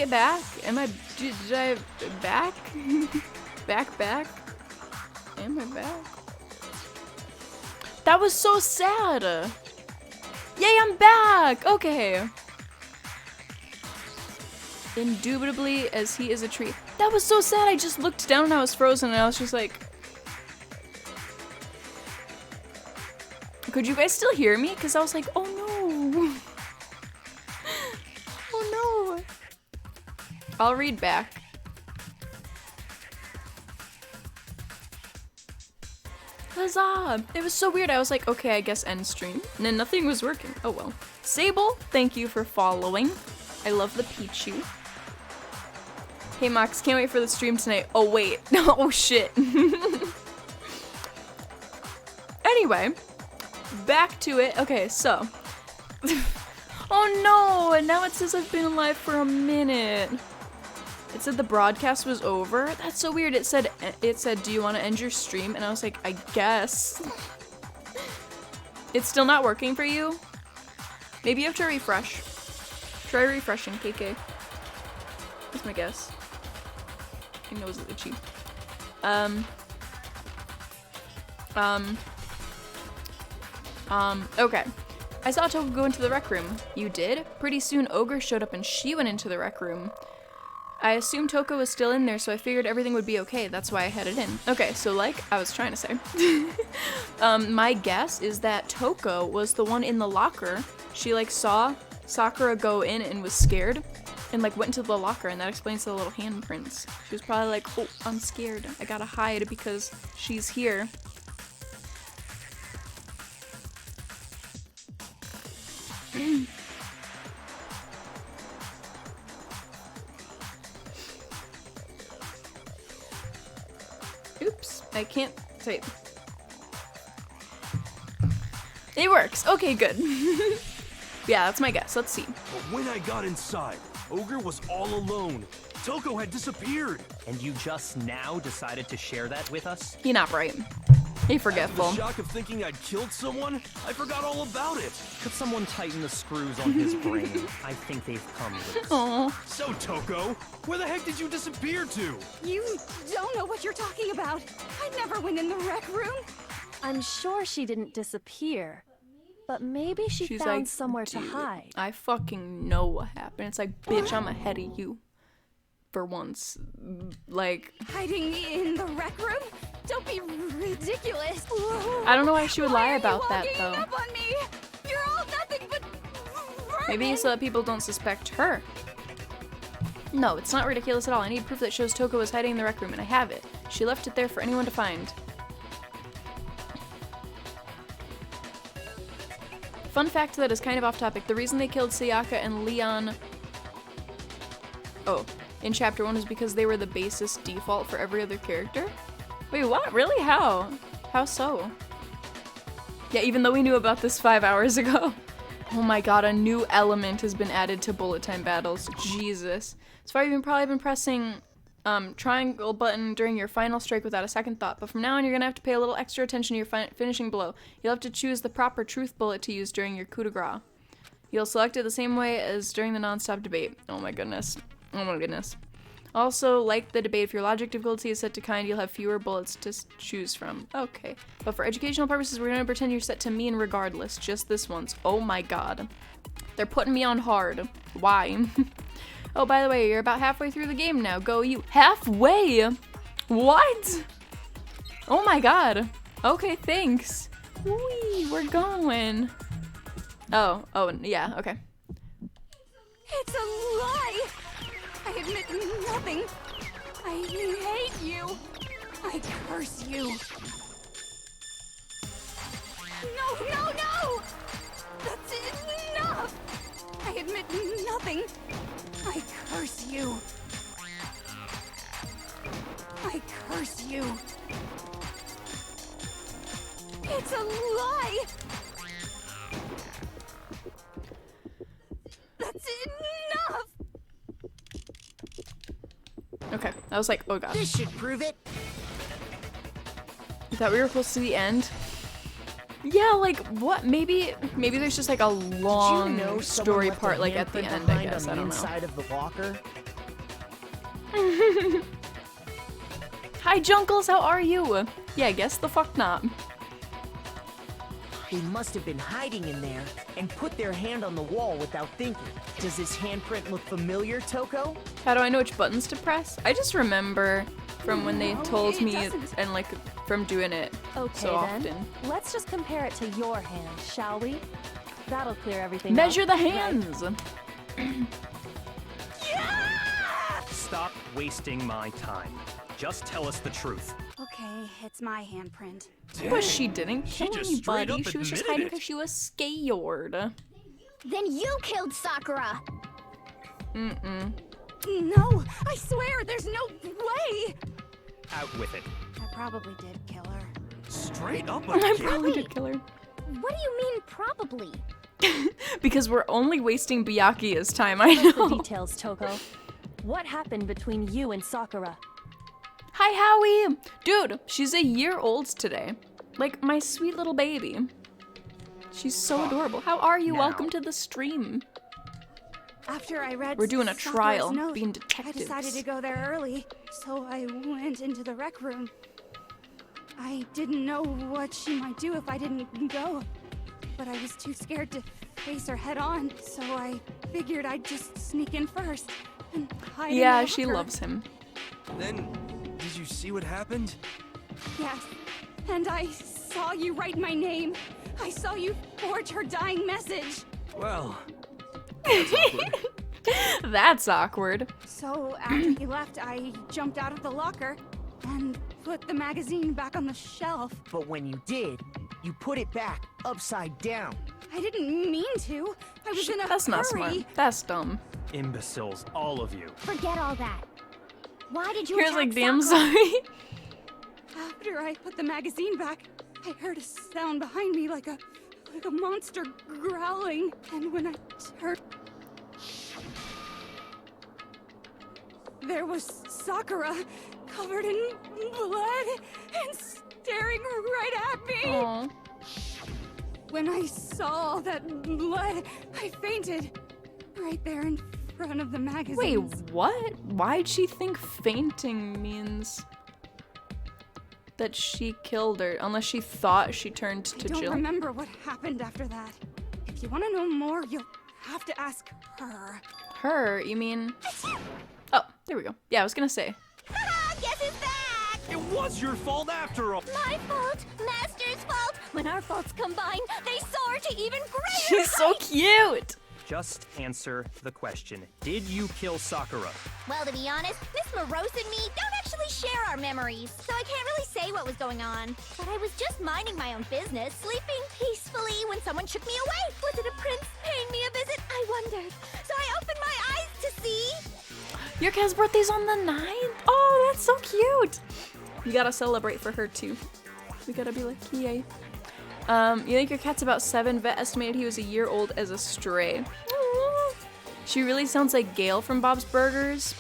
it back? Am I, did I, back? back? Am I back? That was so sad. Yay, I'm back! Okay. Indubitably, as he is a tree. That was so sad. I just looked down and I was frozen and I was just like... Could you guys still hear me? Because I was like, oh no. Oh no. I'll read back. Huzzah! It was so weird. I was like, okay, I guess end stream. And then nothing was working. Oh well. Sable, thank you for following. I love the Pichu. Hey Mox, can't wait for the stream tonight. Oh wait. Oh shit. Anyway, back to it. Okay, so. Oh no! And now it says I've been live for a minute. It said the broadcast was over. That's so weird. It said, do you want to end your stream? And I was like, I guess. It's still not working for you? Maybe you have to refresh. Try refreshing, KK. That's my guess. My nose is itchy. Okay. I saw Toko go into the rec room. You did? Pretty soon Ogre showed up and she went into the rec room. I assumed Toko was still in there, so I figured everything would be okay. That's why I headed in. Okay, so like I was trying to say, my guess is that Toko was the one in the locker. She like saw Sakura go in and was scared and like went into the locker, and that explains the little handprints. She was probably like, oh, I'm scared. I gotta hide because she's here. Oops, I can't type. It works. Okay, good. Yeah, that's my guess. Let's see. But when I got inside, Ogre was all alone. Toko had disappeared. And you just now decided to share that with us? You're not right. You're forgetful. After the shock of thinking I'd killed someone, I forgot all about it. Could someone tighten the screws on his brain? I think they've come loose. Aww. So, Toko, where the heck did you disappear to? You don't know what you're talking about. I never went in the rec room. I'm sure she didn't disappear, but maybe she's found like, somewhere to hide. I fucking know what happened. It's like, bitch, I'm ahead of you. For once. Like... Hiding in the rec room? Don't be ridiculous. I don't know why she would lie about that, Why are you though. walking up on me? You're all nothing but Maybe so that people don't suspect her. No, it's not ridiculous at all. I need proof that shows Toko was hiding in the rec room, and I have it. She left it there for anyone to find. Fun fact that is kind of off topic. The reason they killed Sayaka and Leon... Oh, in Chapter 1 is because they were the basis default for every other character? Wait, what? Really? How? How so? Yeah, even though we knew about this 5 hours ago. Oh my god, a new element has been added to bullet time battles. Jesus. So far you've probably been pressing triangle button during your final strike without a second thought, but from now on you're gonna have to pay a little extra attention to your finishing blow. You'll have to choose the proper truth bullet to use during your coup de grace. You'll select it the same way as during the non-stop debate. Oh my goodness. Oh my goodness. Also, like the debate, if your logic difficulty is set to kind, you'll have fewer bullets to choose from. Okay. But for educational purposes, we're gonna pretend you're set to mean regardless, just this once. Oh my god. They're putting me on hard. Why? Oh, by the way, you're about halfway through the game now. Go you. Halfway? What? Oh my god. Okay, thanks. Whee, we're going. Oh, yeah, okay. It's a lie! I admit nothing. I hate you. I curse you. No! That's enough! I admit nothing. I curse you. I curse you. It's a lie! That's enough! Okay, I was like, oh god. This should prove it. I thought we were close to the end. Yeah, like, what? Maybe there's just like a long story part, like at the end, I guess. I don't know. Inside of the locker? Hi, Junkles, how are you? Yeah, guess the fuck not. They must have been hiding in there and put their hand on the wall without thinking. Does this handprint look familiar, Toko? How do I know which buttons to press? I just remember from when they told me and like from doing it Okay, so then. often. Let's just compare it to your hand, shall we? That'll clear everything Measure up, the right? hands! Stop wasting my time. Just tell us the truth. Okay, it's my handprint. But she didn't She kill just straight anybody. up She was just admitted hiding it. because she was scared. Then you killed Sakura. No, I swear, there's no way! Out with it. I probably did kill her. Straight up I again? probably did kill her. What do you mean, probably? Because we're only wasting Byakuya's time, I What's the know. details, Toko? What happened between you and Sakura? Hi, Howie! Dude, she's a year old today. Like, my sweet little baby. She's so adorable. How are you? Now. Welcome to the stream. After I read We're doing a Sakura's trial, note, being I detectives. decided to go there early, so I went into the rec room. I didn't know what she might do if I didn't go, but I was too scared to face her head on, so I figured I'd just sneak in first and hide in Yeah, the she locker. loves him. Then, did you see what happened? Yes, and I saw you write my name. I saw you forge her dying message. Well, that's awkward. That's awkward. So after you left, I jumped out of the locker and put the magazine back on the shelf. But when you did, you put it back upside down. I didn't mean to. I was in a That's hurry. not smart. That's dumb. Imbeciles, all of you. Forget all that. Why did you Here's attack like, damn Sakura? sorry. After I put the magazine back, I heard a sound behind me like a monster growling. And when I turned, there was Sakura, covered in blood and staring right at me. Aw. When I saw all that blood, I fainted right there in front of the magazine. Wait, what? Why'd she think fainting means that she killed her? Unless she thought she turned I to don't Jill. remember what happened after that. If you want to know more, you'll have to ask her. Her? You mean? Oh, there we go. Yeah, I was gonna say. Guess who's back? It was your fault after all. My fault, Master's fault. When our faults combine, they soar to even greater She's so cute! Just answer the question. Did you kill Sakura? Well, to be honest, Miss Morose and me don't actually share our memories, so I can't really say what was going on. But I was just minding my own business, sleeping peacefully when someone shook me away. Was it a prince paying me a visit? I wondered. So I opened my eyes to see. Your cat's birthday's on the 9th? Oh, that's so cute! You gotta celebrate for her too. We gotta be like, yay. You think your cat's about 7? Vet estimated he was a year old as a stray. Aww. She really sounds like Gail from Bob's Burgers.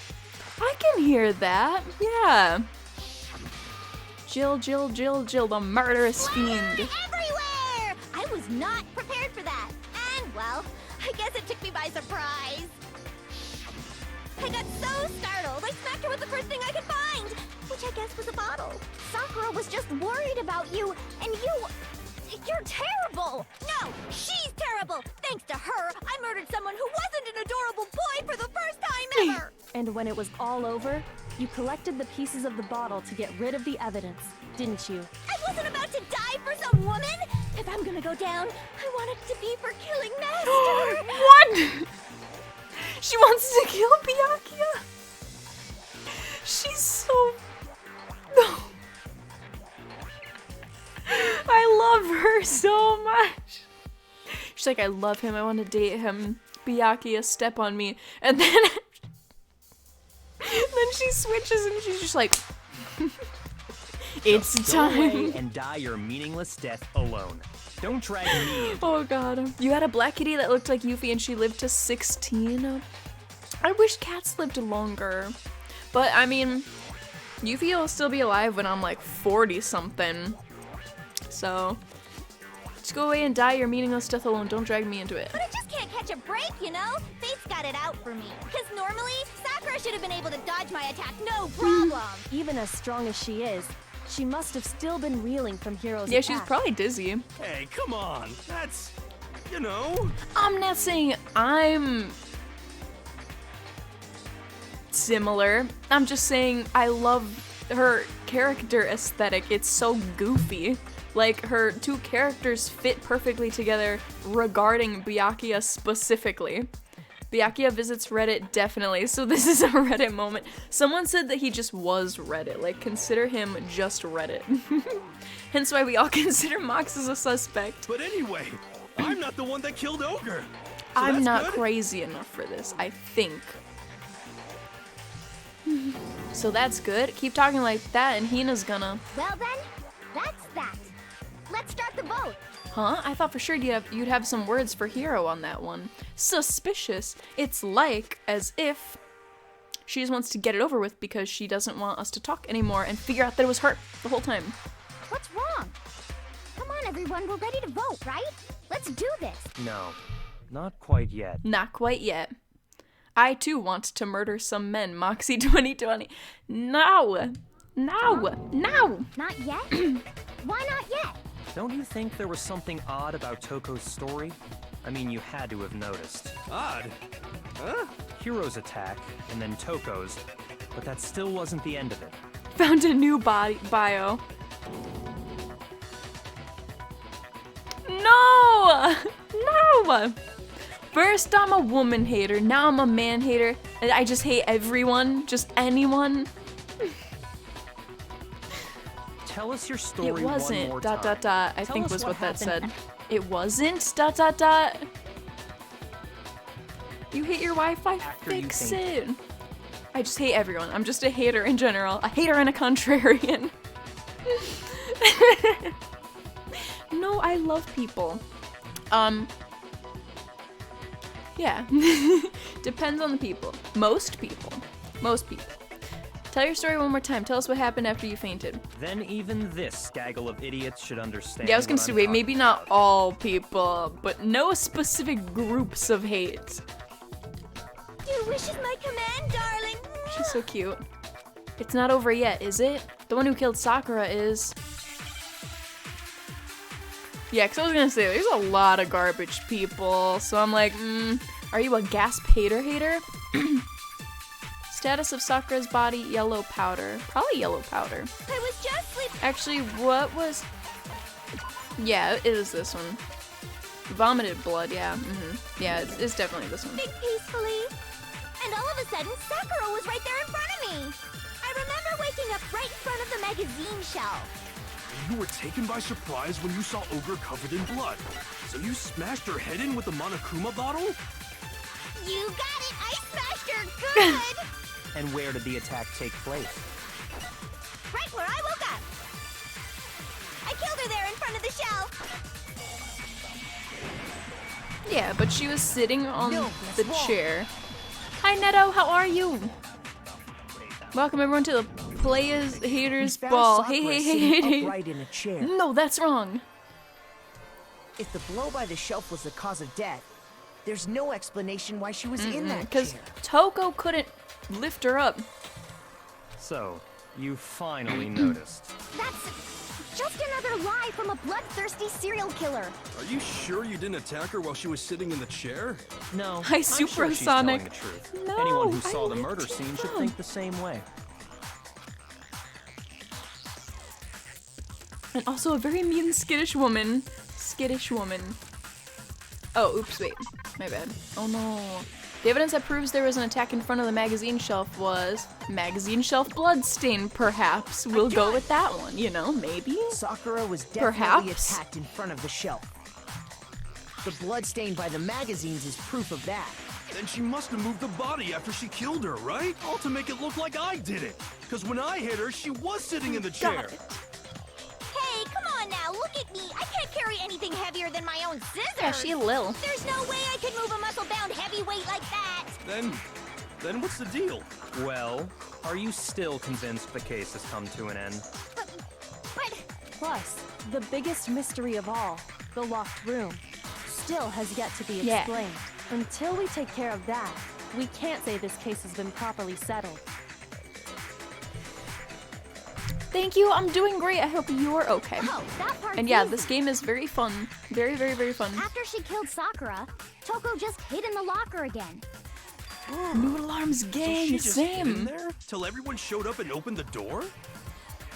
I can hear that. Yeah. Jill, Jill, Jill, Jill, the murderous fiend. Everywhere! I was not prepared for that. And, well, I guess it took me by surprise. I got so startled, I smacked her with the first thing I could find, which I guess was a bottle. Sakura was just worried about you, and you're terrible! No, she's terrible! Thanks to her, I murdered someone who wasn't an adorable boy for the first time ever! And when it was all over, you collected the pieces of the bottle to get rid of the evidence, didn't you? I wasn't about to die for some woman! If I'm gonna go down, I want it to be for killing Master! What? She wants to kill Byakuya? She's so... No. I love her so much. She's like, I love him, I want to date him. Byakuya, step on me. And then... then she switches and she's just like... It's Go away time. and die your meaningless death alone. Don't drag me into Oh god. You had a black kitty that looked like Yuffie and she lived to 16. I wish cats lived longer. But I mean, Yuffie will still be alive when I'm like 40 something. So, just go away and die your meaningless death alone. Don't drag me into it. But I just can't catch catch a break, you know? Fate's got it out for me. Because normally, Sakura should have been able to dodge my attack, no problem. Even as strong as she is, she must have still been reeling from Hiro's Yeah, attack. she's probably dizzy. Hey, come on. That's, you know. I'm not saying I'm similar. I'm just saying I love her character aesthetic. It's so goofy. Like, her two characters fit perfectly together regarding Byakuya specifically. Byakuya visits Reddit, definitely. So this is a Reddit moment. Someone said that he just was Reddit. Like, consider him just Reddit. Hence why we all consider Mox as a suspect. But anyway, I'm not the one that killed Ogre. So I'm that's not good. crazy enough for this, I think. So that's good. Keep talking like that and Hina's gonna... Well then, that's that. Let's start the vote. Huh? I thought for sure you'd have some words for Hiro on that one. Suspicious. It's like as if she just wants to get it over with because she doesn't want us to talk anymore and figure out that it was her the whole time. What's wrong? Come on, everyone, we're ready to vote, right? Let's do this. No, not quite yet. Not quite yet. I too want to murder some men, Moxxi 2020. No! No! No! Not yet? Why not yet? Don't you think there was something odd about Toko's story? I mean, you had to have noticed. Odd. Huh? Hiro's attack, and then Toko's, but that still wasn't the end of it. Found a new bio. No! No! First I'm a woman hater, now I'm a man hater, and I just hate everyone, just anyone. Tell us your story It one more wasn't, time. I Tell think us was what that happened. said. It wasn't, You hate your Wi-Fi? After you Fix think. it. I just hate everyone. I'm just a hater in general. A hater and a contrarian. No, I love people. Yeah. Depends on the people. Most people. Tell your story one more time. Tell us what happened after you fainted. Then even this gaggle of idiots should understand. Yeah, I was gonna what say, I'm wait, talking maybe not all people, but no specific groups of hate. Your wish is my command, darling. She's so cute. It's not over yet, is it? The one who killed Sakura is... Yeah, because I was gonna say, there's a lot of garbage people, so I'm like, are you a gasp hater? Status of Sakura's body, yellow powder. Probably yellow powder. I was just sleeping. Actually, what was... Yeah, it is this one. Vomited blood, yeah. Yeah, it's definitely this one. Peacefully. And all of a sudden, Sakura was right there in front of me. I remember waking up right in front of the magazine shelf. You were taken by surprise when you saw Ogre covered in blood. So you smashed her head in with the Monokuma bottle? You got it! I smashed her good! And where did the attack take place? Right where I woke up. I killed her there in front of the shelf. Yeah, but she was sitting on No, the that's wrong. chair. Hi, Neto, how are you? Welcome everyone to the Players Haters We found Ball. Sakura Hey. sitting upright in a chair. No, that's wrong. If the blow by the shelf was the cause of death, there's no explanation why she was in that Because chair. Toko couldn't lift her up. So, you finally noticed. That's just another lie from a bloodthirsty serial killer. Are you sure you didn't attack her while she was sitting in the chair? No, Hi, I'm sure she's telling Supersonic. the truth. No, Anyone who I saw the let murder you scene should down. think the same way. And also a very mean, skittish woman. Oh, oops, wait. My bad. Oh no. The evidence that proves there was an attack in front of the magazine shelf was magazine shelf bloodstain, perhaps. We'll go with that one, you know, maybe? Sakura was definitely Perhaps. attacked in front of the shelf. The blood stain by the magazines is proof of that. Then she must have moved the body after she killed her, right? All to make it look like I did it. Because when I hit her, she was sitting in the chair. Got it. Hey, come on now, look at me. I can't carry anything heavier than my own scissors. Yeah, she lil. There's no way I could move a muscle-bound heavyweight like that. Then what's the deal? Well, are you still convinced the case has come to an end? But Plus, the biggest mystery of all, the locked room, still has yet to be Yeah. explained. Until we take care of that, we can't say this case has been properly settled. Thank you, I'm doing great. I hope you're okay. Oh, that part's And yeah, easy. this game is very fun. Very, very, very fun. After she killed Sakura, Toko just hid in the locker again. New alarms So gang, she just hid in same. there till everyone showed up and opened the door?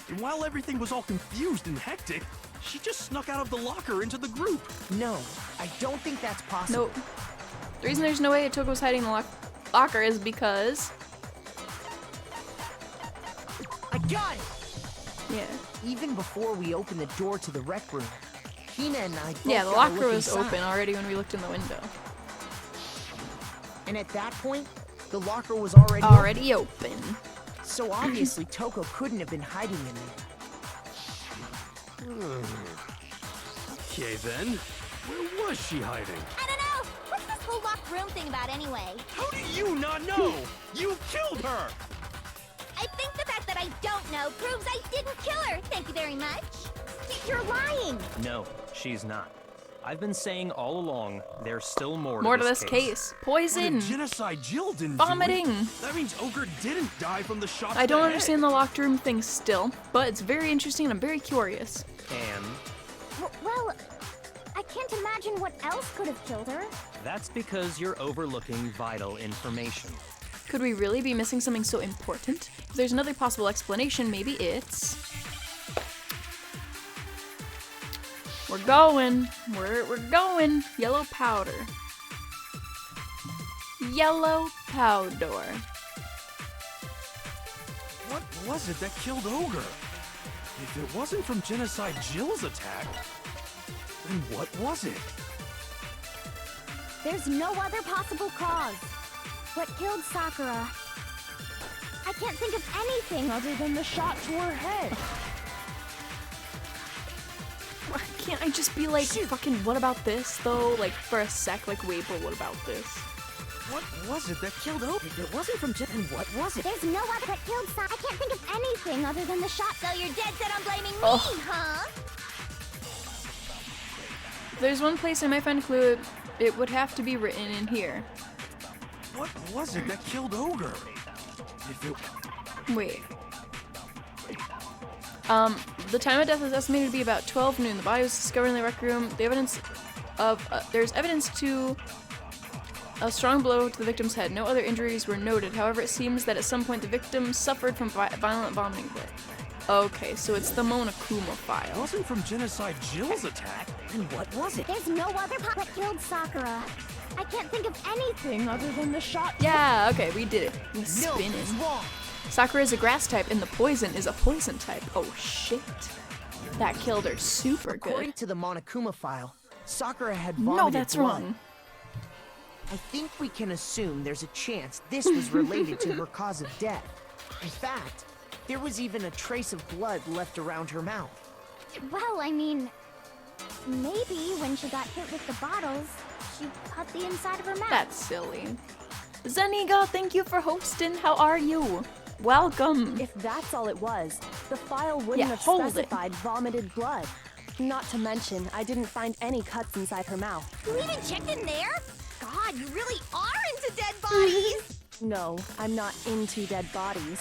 And while everything was all confused and hectic, she just snuck out of the locker into the group. No, I don't think that's possible. Nope. The reason there's no way Toko's hiding in the locker is because... I got it! Yeah. Even before we opened the door to the rec room, Hina and I both Yeah, the got a locker look was inside. open already when we looked in the window. And at that point, the locker was already Already open. open. So obviously Toko couldn't have been hiding in there. Okay then, where was she hiding? I don't know. What's this whole locked room thing about anyway? How do you not know? You killed her! I think the fact that I don't know proves I didn't kill her. Thank you very much. You're lying. No, she's not. I've been saying all along, there's still more More to to this this case. case. Poison. But if Genocide Jill didn't Vomiting. do it, that means Ogre didn't die from the shot to I don't the understand head. the locked room thing still, but it's very interesting and I'm very curious. And Well, I can't imagine what else could have killed her. that's because you're overlooking vital information. Could we really be missing something so important? If there's another possible explanation, maybe it's... We're going. We're going. Yellow powder. Yellow powder. What was it that killed Ogre? If it wasn't from Genocide Jill's attack, then what was it? There's no other possible cause. What killed Sakura? I can't think of anything other than the shot to her head. Why can't I just be like, fucking, what about this, though? Like, for a sec, like, wait, but what about this? What was it that killed Ogre? If it wasn't from Jill, then what was it? There's no other that killed Sakura. I can't think of anything other than the shot. So you're dead set on blaming me, Oh. huh? If there's one place I might find a clue, it would have to be written in here. What was it that killed Ogre? If it... Wait. The time of death is estimated to be about 12 noon. The body was discovered in the rec room. The evidence of there's evidence to a strong blow to the victim's head. No other injuries were noted. However, it seems that at some point the victim suffered from violent vomiting. Okay, so it's the Monokuma It file. wasn't from Genocide Jill's attack, then what was it? There's no other that killed Sakura. I can't think of anything other than the shot. Yeah, okay, we did it. We No, spinning. it's wrong. Sakura is a grass type, and the poison is a poison type. Oh shit. That killed her super According good. to the Monokuma file, Sakura had vomited No, that's blood. wrong. I think we can assume there's a chance this was related to her cause of death. In fact, there was even a trace of blood left around her mouth. Well, I mean, maybe when she got hit with the bottles, she cut the inside of her mouth. That's silly. Zeniga, thank you for hosting. How are you? Welcome. If that's all it was, the file wouldn't Yeah, have hold it. specified vomited blood. Not to mention, I didn't find any cuts inside her mouth. You even checked in there? God, you really are into dead bodies! No, I'm not into dead bodies.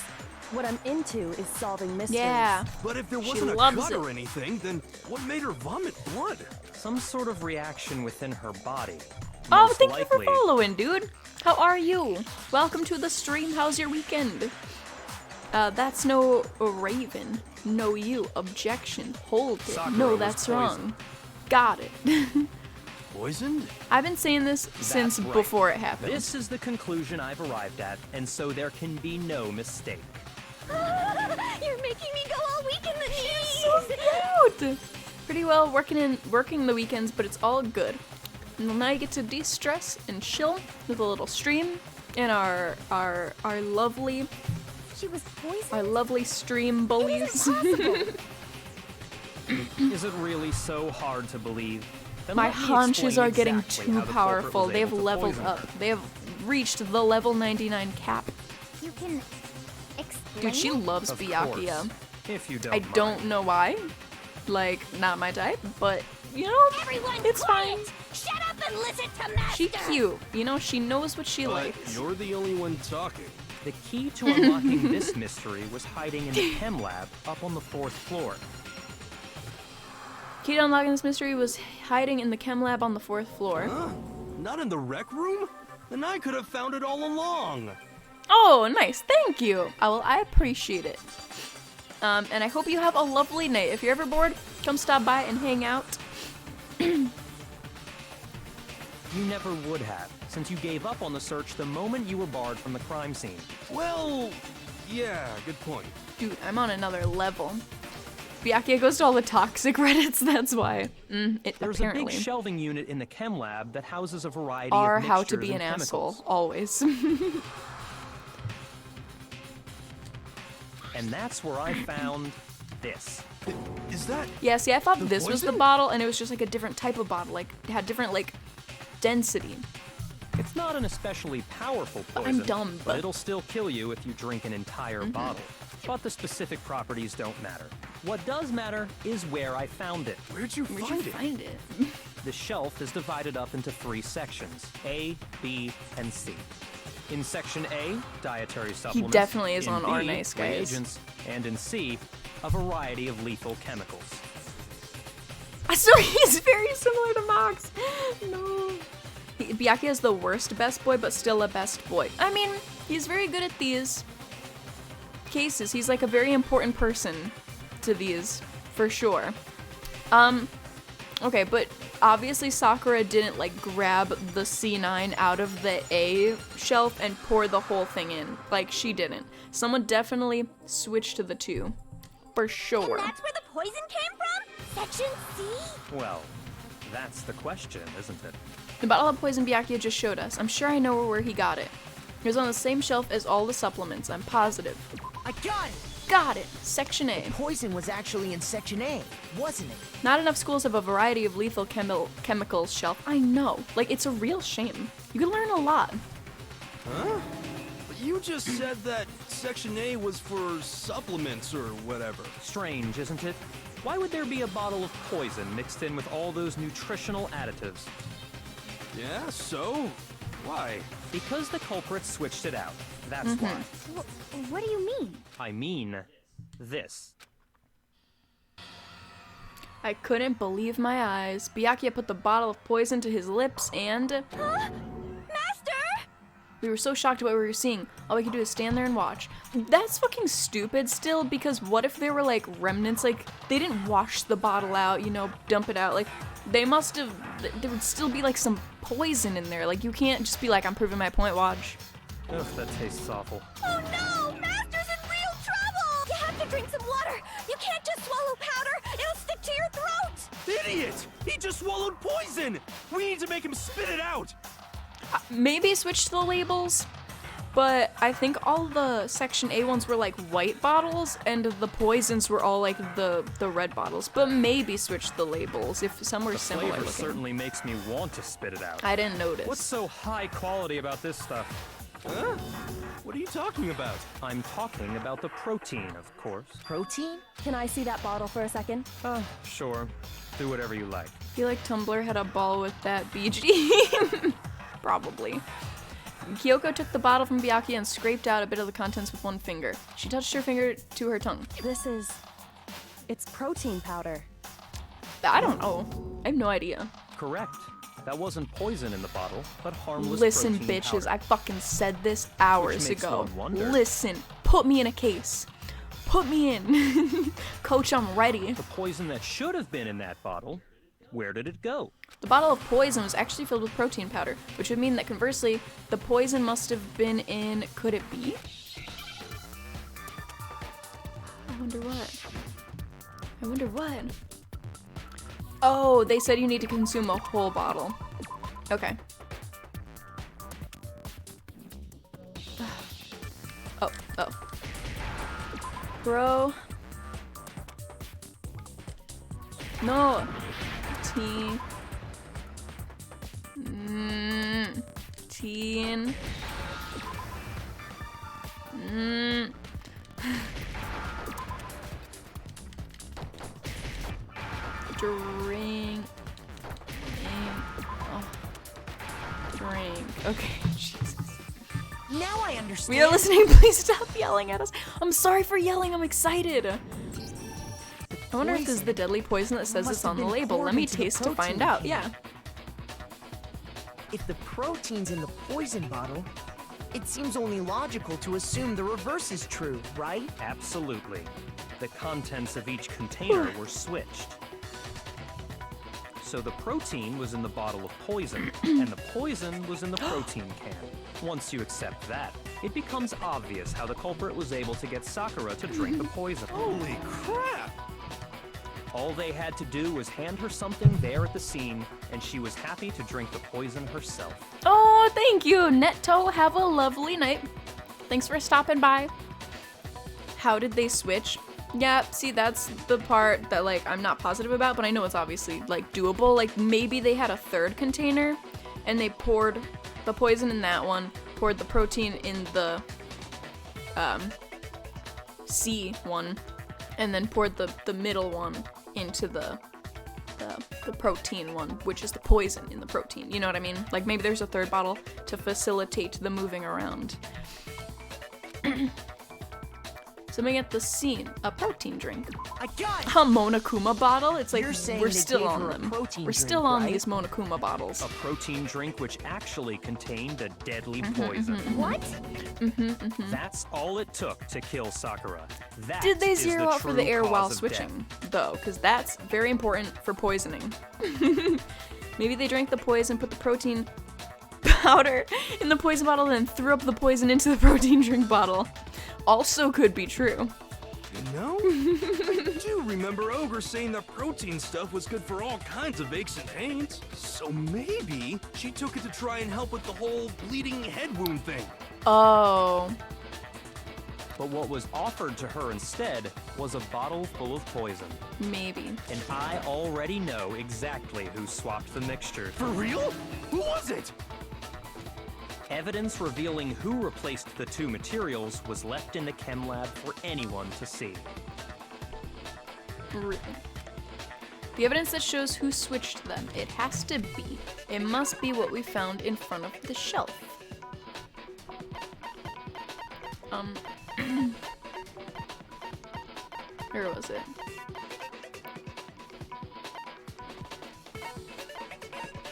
What I'm into is solving mysteries. Yeah. But if there She wasn't a loves cut it. or anything, then what made her vomit blood? Some sort of reaction within her body. Oh, Most thank you for likely- following, dude. How are you? Welcome to the stream. How's your weekend? That's no Raven. No you. Objection. Hold it. Sakura No, was that's poisoned. wrong. Got it. Poisoned? I've been saying this since right. before it happened. This is the conclusion I've arrived at, and so there can be no mistake. You're making me go all week in the knees! So cute. Pretty well working the weekends, but it's all good. And now you get to de-stress and chill with a little stream and our lovely She was poisoned? stream bullies. Is it really so hard to believe? Then My let me hunches explain are getting exactly too how the culprit powerful. was They have able to leveled poison up. her. They have reached the level 99 cap. You can explain Dude, she it? loves Of Byakuya. course, if you don't I mind. don't know why. Like, not my type, but, you know, Everyone it's quiet! fine. Shut up and listen to Master! She cute. You know, she knows what she But likes. you're the only one talking. The key to unlocking this mystery was hiding in the chem lab up on the 4th floor. Key to unlocking this mystery was hiding in the chem lab on the 4th floor. Huh? Not in the rec room? Then I could have found it all along. Oh, nice. Thank you. I appreciate it. And I hope you have a lovely night. If you're ever bored, come stop by and hang out. You never would have, since you gave up on the search the moment you were barred from the crime scene. Well, yeah, good point. Dude, I'm on another level. Byakuya goes to all the toxic Reddits, that's why. There's Apparently. a big shelving unit in the chem lab that houses a variety Or of how to mixtures be an and chemicals. asshole, always. And that's where I found this. Is that... Yeah, see, I thought The this was the poison? bottle, and it was just like a different type of bottle. Like, it had different, like, density. It's not an especially powerful I'm poison, dumb, but but- it'll still kill you if you drink an entire bottle. But the specific properties don't matter. What does matter is where I found it. Where'd you Where'd find you it? find it? The shelf is divided up into 3 sections, A, B, and C. In section A, dietary supplements. definitely is in on B, our nice guys. reagents, and in C, a variety of lethal chemicals. So he's very similar to Mox. No. Byakuya is the worst best boy, but still a best boy. I mean, he's very good at these cases. He's like a very important person to these, for sure. Okay, but obviously Sakura didn't like grab the C9 out of the A shelf and pour the whole thing in. Like, she didn't. Someone definitely switched to the 2. For sure. And that's where the poison came from? Section C? Well, that's the question, isn't it? The bottle of poison Byakuya just showed us. I'm sure I know where he got it. It was on the same shelf as all the supplements, I'm positive. I got it! Got it! Section A. Poison was actually in Section A, wasn't it? Not enough schools have a variety of lethal chemicals shelf. I know. Like, it's a real shame. You can learn a lot. Huh? But you just said that Section A was for supplements or whatever. Strange, isn't it? Why would there be a bottle of poison mixed in with all those nutritional additives? Yeah, so? Why? Because the culprits switched it out. That's why. What do you mean? I mean, this. I couldn't believe my eyes. Byakuya put the bottle of poison to his lips and... Huh? Master? We were so shocked at what we were seeing. All we could do is stand there and watch. That's fucking stupid still, because what if there were like remnants? Like, they didn't wash the bottle out, you know, dump it out. Like, they must have... There would still be like some poison in there. Like, you can't just be like, I'm proving my point, watch. Ugh, that tastes awful. Oh no! Master's in real trouble! You have to drink some water! You can't just swallow powder! It'll stick to your throat! Idiot! He just swallowed poison! We need to make him spit it out! Maybe switch to the labels, but I think all the Section A ones were like white bottles, and the poisons were all like the red bottles. But maybe switch the labels if some were The similar flavor looking. certainly makes me want to spit it out. I didn't notice. What's so high quality about this stuff? Huh? What are you talking about? I'm talking about the protein, of course. Protein? Can I see that bottle for a second? Sure. Do whatever you like. I feel like Tumblr had a ball with that BG. Probably. Kyoko took the bottle from Byakuya and scraped out a bit of the contents with one finger. She touched her finger to her tongue. It's protein powder. I don't know. I have no idea. Correct. That wasn't poison in the bottle, but harmless Listen, protein bitches, powder. I fucking said this hours makes ago. one wonder. Listen, put me in a case. Put me in. Coach, I'm ready. The poison that should have been in that bottle, where did it go? The bottle of poison was actually filled with protein powder, which would mean that conversely, the poison must have been in... Could it be? I wonder what. I wonder what. Oh, they said you need to consume a whole bottle. Okay. Oh. Bro. No. Teen. Teen. Drink. Oh. Okay, Jesus. Now I understand. We are listening, please stop yelling at us. I'm sorry for yelling, I'm excited. I wonder if this is the deadly poison that says Must it's have on the been label. Let poured me into the taste to find protein out. can. Yeah. If the protein's in the poison bottle, it seems only logical to assume the reverse is true, right? Absolutely. The contents of each container were switched. So the protein was in the bottle of poison, and the poison was in the protein can. Once you accept that, it becomes obvious how the culprit was able to get Sakura to drink the poison. Holy crap! All they had to do was hand her something there at the scene, and she was happy to drink the poison herself. Oh, thank you, Netto. Have a lovely night. Thanks for stopping by. How did they switch? Yeah, see, that's the part that, like, I'm not positive about, but I know it's obviously, like, doable. Like, maybe they had a third container, and they poured the poison in that one, poured the protein in the, C one, and then poured the middle one into the protein one, which is the poison in the protein. You know what I mean? Like, maybe there's a third bottle to facilitate the moving around. Something at the scene, a protein drink. I got it! A Monokuma bottle? It's like, You're saying we're they still gave on her a them. protein We're still drink, on right? these Monokuma bottles. A protein drink which actually contained a deadly poison. What? That's all it took to kill Sakura. That Did they is zero the out for the true air cause while of death. switching, though? Because that's very important for poisoning. Maybe they drank the poison, put the protein powder in the poison bottle, and then threw up the poison into the protein drink bottle. Also could be true. You know, I do remember Ogre saying that protein stuff was good for all kinds of aches and pains. So maybe she took it to try and help with the whole bleeding head wound thing. Oh. But what was offered to her instead was a bottle full of poison. Maybe. And I already know exactly who swapped the mixture. For real? Who was it? Evidence revealing who replaced the two materials was left in the chem lab for anyone to see. Really. The evidence that shows who switched them. It has to be. It must be what we found in front of the shelf. Where was it?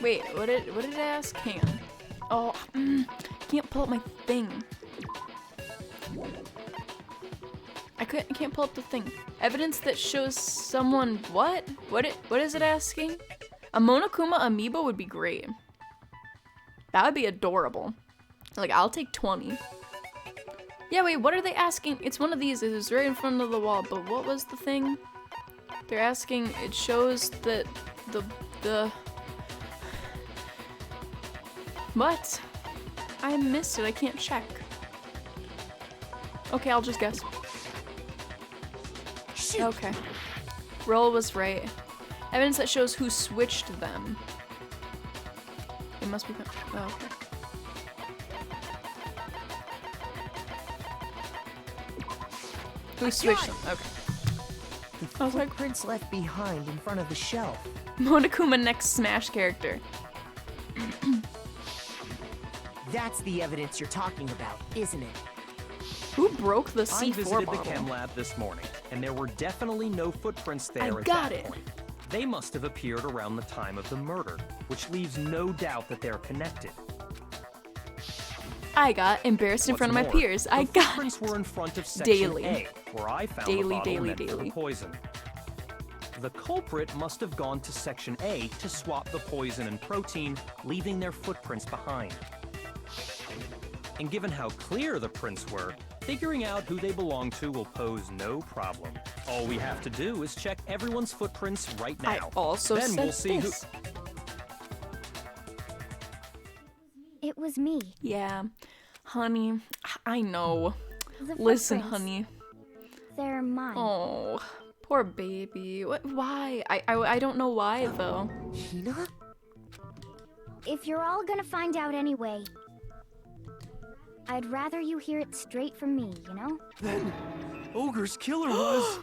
Wait, what did I ask? Hang on. Oh, can't pull up my thing. I can't pull up the thing. Evidence that shows someone what? What is it asking? A Monokuma amiibo would be great. That would be adorable. Like, I'll take 20. Yeah, wait, what are they asking? It's one of these. It was right in front of the wall, but what was the thing? They're asking, it shows that the what? I missed it. I can't check. Okay, I'll just guess. Shoot. Okay. Roll was right. Evidence that shows who switched them. It must be. Oh, okay. Who switched them? Okay. The footprints left behind in front of the shelf. Monokuma next Smash character. That's the evidence you're talking about, isn't it? Who broke the I C4 visited bottle? the chem lab this morning, and there were definitely no footprints there at got that it. point. They must have appeared around the time of the murder, which leaves no doubt that they're connected. I got embarrassed in What's front of my more, peers. I the got footprints it. were in front of section Daily. A, where I found Daily, the bottle daily, meant for the daily. poison. The culprit must have gone to section A to swap the poison and protein, leaving their footprints behind. And given how clear the prints were, figuring out who they belong to will pose no problem. All we have to do is check everyone's footprints right now. I also then said we'll see this. It was me. Yeah, honey, I know. The Listen, footprints. honey. They're mine. Oh, poor baby. What? Why? I don't know why though. Hina? If you're all gonna find out anyway, I'd rather you hear it straight from me, you know? Then Ogre's killer was...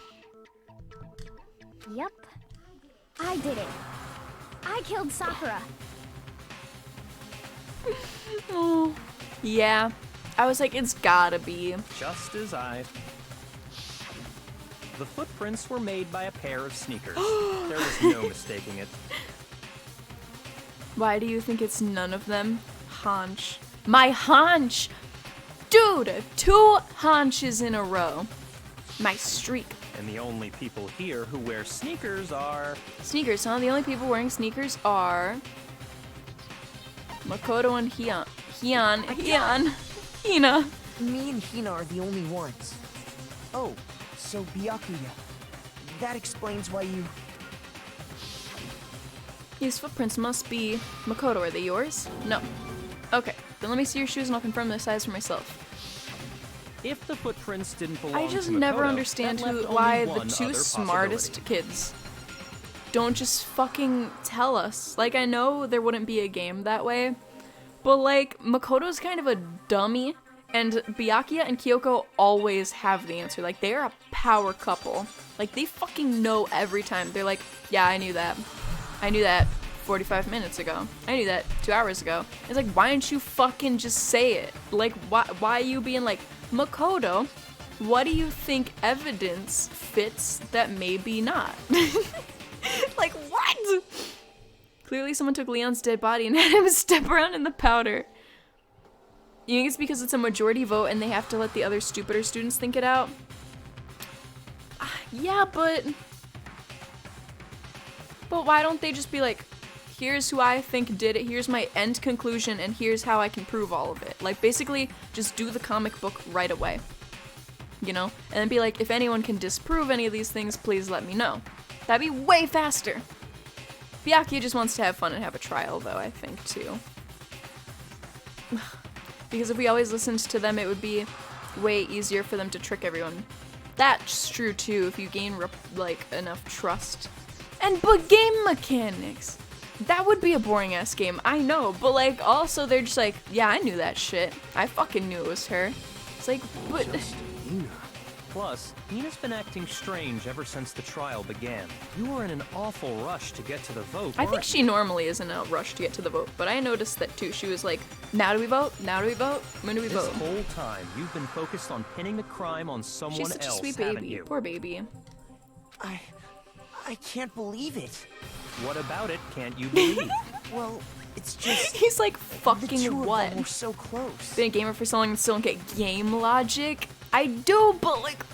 Yep. I did it. I killed Sakura. Oh, yeah. I was like, it's gotta be. Just as I... The footprints were made by a pair of sneakers. There was no mistaking it. Why do you think it's none of them? Haunch. My haunch! Dude, 2 haunches in a row. My streak. And the only people here who wear sneakers are... Sneakers, huh? The only people wearing sneakers are... Makoto and Hina. Me and Hina are the only ones. Oh, so Byakuya. That explains why you... These footprints must be Makoto. Are they yours? No. Okay, then let me see your shoes and I'll confirm their size for myself. If the footprints didn't belong I just to Makoto, never understand that left why only the one 2 other smartest possibility. kids don't just fucking tell us. Like, I know there wouldn't be a game that way, but like, Makoto's kind of a dummy, and Byakuya and Kyoko always have the answer. Like, they are a power couple. Like, they fucking know every time. They're like, yeah, I knew that. I knew that 45 minutes ago. I knew that 2 hours ago. It's like, why didn't you fucking just say it? Like, why are you being like, Makoto, what do you think evidence fits that maybe not? Like, what? Clearly someone took Leon's dead body and had him step around in the powder. You think it's because it's a majority vote and they have to let the other stupider students think it out? Yeah, but why don't they just be like, here's who I think did it, here's my end conclusion, and here's how I can prove all of it. Like, basically, just do the comic book right away. You know? And then be like, if anyone can disprove any of these things, please let me know. That'd be way faster. Byakuya just wants to have fun and have a trial, though, I think, too. Because if we always listened to them, it would be way easier for them to trick everyone. That's true, too, if you gain, like, enough trust. But game mechanics! That would be a boring-ass game, I know, but, like, also they're just like, yeah, I knew that shit. I fucking knew it was her. It's like, but... Plus, Hina's been acting strange ever since the trial began. You were in an awful rush to get to the vote, I think she normally is in a rush to get to the vote, but I noticed that too. She was like, now do we vote? Now do we vote? When do we vote? This whole time, you've been focused on pinning the crime on someone She's such a else, sweet haven't baby. you? Poor baby. I can't believe it. What about it can't you believe? Well, it's just... He's like, the fucking two what? of them were so close. Been a gamer for so long and still don't get game logic? I do, but like...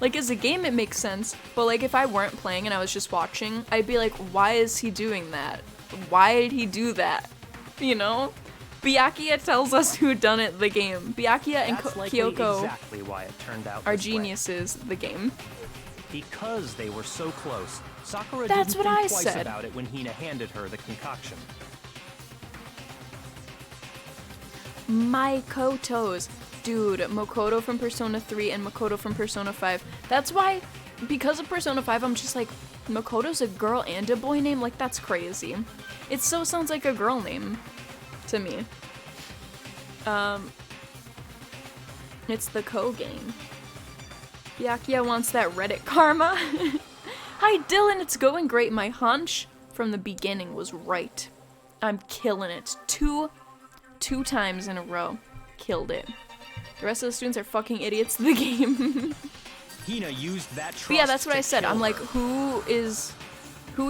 Like, as a game it makes sense, but like if I weren't playing and I was just watching, I'd be like, why is he doing that? Why did he do that? You know? Byakuya tells us who done it the game. Byakuya and That's likely Kyoko exactly why it turned out are this way. geniuses the game. Because they were so close, Sakura That's didn't what think I twice said. about it when Hina handed her the concoction. Makoto's. Dude, Makoto from Persona 3 and Makoto from Persona 5. That's why, because of Persona 5, I'm just like, Makoto's a girl and a boy name? Like, that's crazy. It so sounds like a girl name to me. It's the Ko gang. Byakuya wants that Reddit karma. Hi Dylan, it's going great. My hunch from the beginning was right. I'm killing it. Two times in a row. Killed it. The rest of the students are fucking idiots in the game. Hina used that trust But yeah, that's what to I said. kill I'm like, her. who is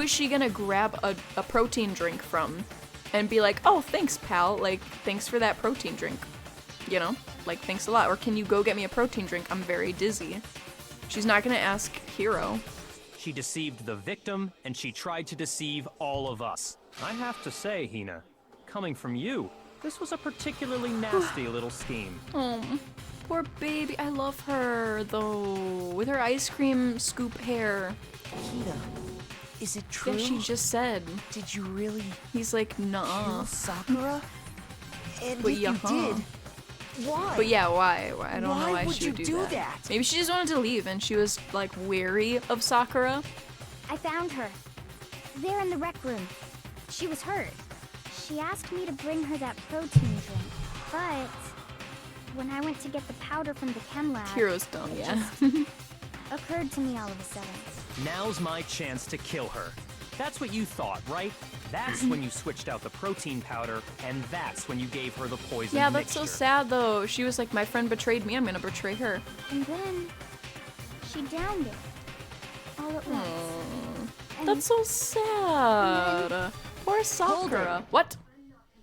she gonna grab a protein drink from and be like, oh, thanks, pal. Like, thanks for that protein drink. You know? Like, thanks a lot. Or can you go get me a protein drink? I'm very dizzy. She's not gonna ask Hiro. She deceived the victim, and she tried to deceive all of us. I have to say, Hina, coming from you, this was a particularly nasty little scheme. Oh, poor baby. I love her, though. With her ice cream scoop hair. Hina, is it true? Yeah, she just said. Did you really He's like, nah. kill Sakura? And But if yeah, you did, why? But yeah, why? I don't know Why why would she you would do that. that? Maybe she just wanted to leave and she was like weary of Sakura. I found her. There in the rec room. She was hurt. She asked me to bring her that protein drink, but when I went to get the powder from the chem lab, Hiro's dumb, it yeah. just occurred to me all of a sudden. Now's my chance to kill her. That's what you thought, right? That's when you switched out the protein powder, and that's when you gave her the poison Yeah, that's so mixture. sad though. She was like, my friend betrayed me, I'm gonna betray her. And then she downed it all at once. And That's so sad. Poor Sakura. What?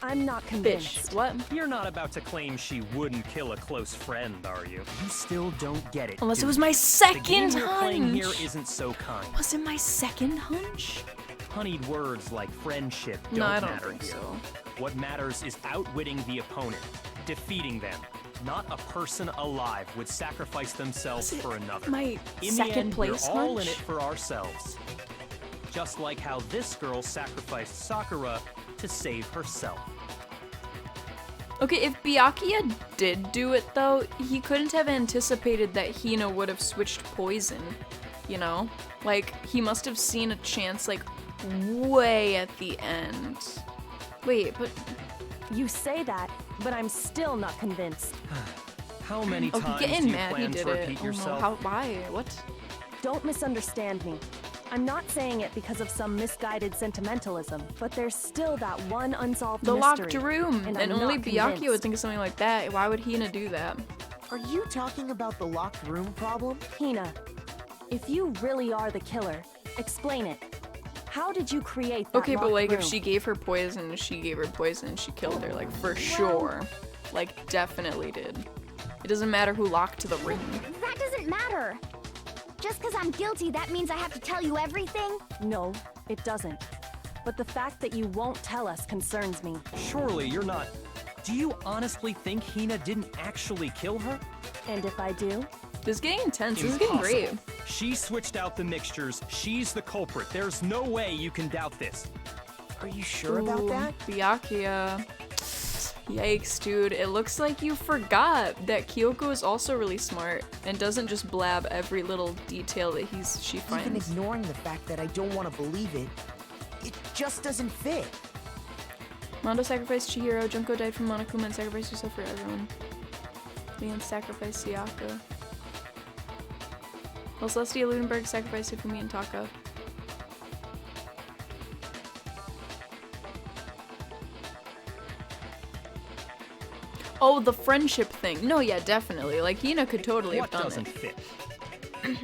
I'm not convinced. Bitch. What? You're not about to claim she wouldn't kill a close friend, are you? You still don't get it. Unless it do was you? my The second game you're playing here hunch. isn't so kind. Was it my second hunch? Honeyed words like friendship don't No, I don't matter think here. so. What matters is outwitting the opponent, defeating them. Not a person alive would sacrifice themselves Was it for another. my In second the end, place we're all in hunch? it for ourselves. Just like how this girl sacrificed Sakura to save herself. Okay, if Byakuya did do it though, he couldn't have anticipated that Hina would have switched poison, you know? Like, he must have seen a chance, like, way at the end. Wait, but... You say that, but I'm still not convinced. How many Oh, times getting do you mad he plan did to it. repeat Oh yourself? no, why? What? Don't misunderstand me. I'm not saying it because of some misguided sentimentalism, but there's still that one unsolved The mystery. locked room! and And I'm only not Byakuya would convinced. think of something like that. Why would Hina do that? Are you talking about the locked room problem? Hina, if you really are the killer, explain it. How did you create that Okay, but locked like, room? if she gave her poison, she killed her, like, for sure. Like, definitely did. It doesn't matter who locked the room. that doesn't matter. Just because I'm guilty, that means I have to tell you everything? No, it doesn't. But the fact that you won't tell us concerns me. Surely you're not... Do you honestly think Hina didn't actually kill her? And if I do? This is getting intense. This is getting great. Impossible. She switched out the mixtures. She's the culprit. There's no way you can doubt this. Are you sure about that? Byakuya. Yikes, dude. It looks like you forgot that Kyoko is also really smart and doesn't just blab every little detail that she Even finds. ignoring the fact that I don't want to believe it, it just doesn't fit. Mondo sacrificed Chihiro, Junko died from Monokuma, and sacrificed herself for everyone. Leon sacrificed Sayaka. Well, Celestia Ludenberg sacrificed Hifumi and Taka. Oh, the friendship thing. No, yeah, definitely. Like, Hina could totally What have done doesn't it. fit?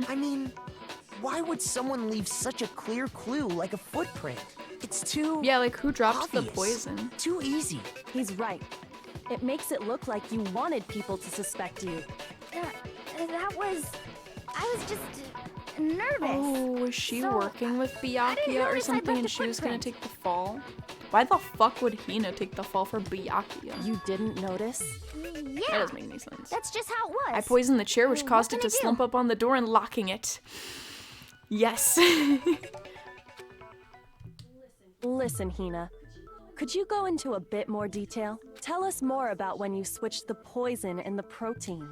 I mean, why would someone leave such a clear clue like a footprint? It's too Yeah, like, who dropped the obvious. poison? Too easy. He's right. It makes it look like you wanted people to suspect you. That was... I was just nervous. Oh, was she So, working with I didn't Byakuya or notice I'd something left and a she was gonna footprint. take the fall? Why the fuck would Hina take the fall for Byakuya? You didn't notice? That Yeah, doesn't make any sense. that's just how it was. I poisoned the chair, which What caused can it to I do? slump up on the door and locking it. Yes. Listen, Hina. Could you go into a bit more detail? Tell us more about when you switched the poison and the protein.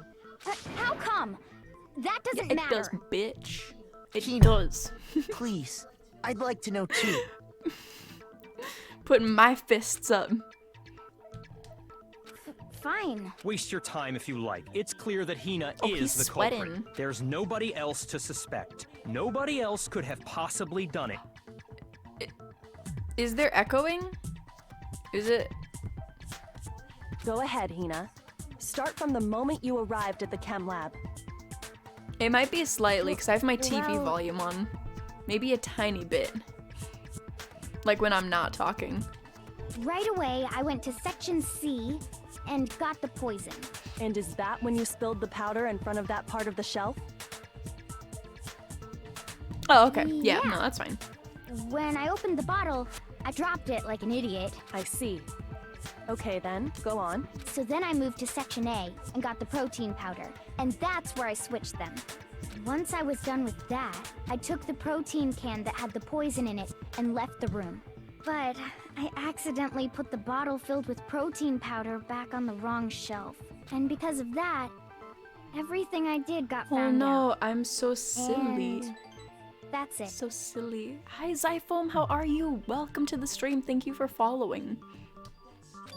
How come? That doesn't It matter. does, bitch. It Hina. does. Please, I'd like to know too. Putting my fists up. Fine. Waste your time if you like. It's clear that Hina Oh, is he's the sweating. culprit. There's nobody else to suspect. Nobody else could have possibly done it. Is there echoing? Is it? Go ahead, Hina. Start from the moment you arrived at the chem lab. It might be slightly, because I have my TV Well- volume on. Maybe a tiny bit. Like when I'm not talking. Right away, I went to Section C and got the poison. And is that when you spilled the powder in front of that part of the shelf? Oh, okay. Yeah, Yeah. no, that's fine. When I opened the bottle, I dropped it like an idiot. I see. Okay then, go on. So then I moved to Section A and got the protein powder, and that's where I switched them. Once I was done with that, I took the protein can that had the poison in it and left the room. But I accidentally put the bottle filled with protein powder back on the wrong shelf. And because of that, everything I did got Oh found no, out. I'm so silly. And that's it. So silly. Hi Zyfoam, how are you? Welcome to the stream. Thank you for following.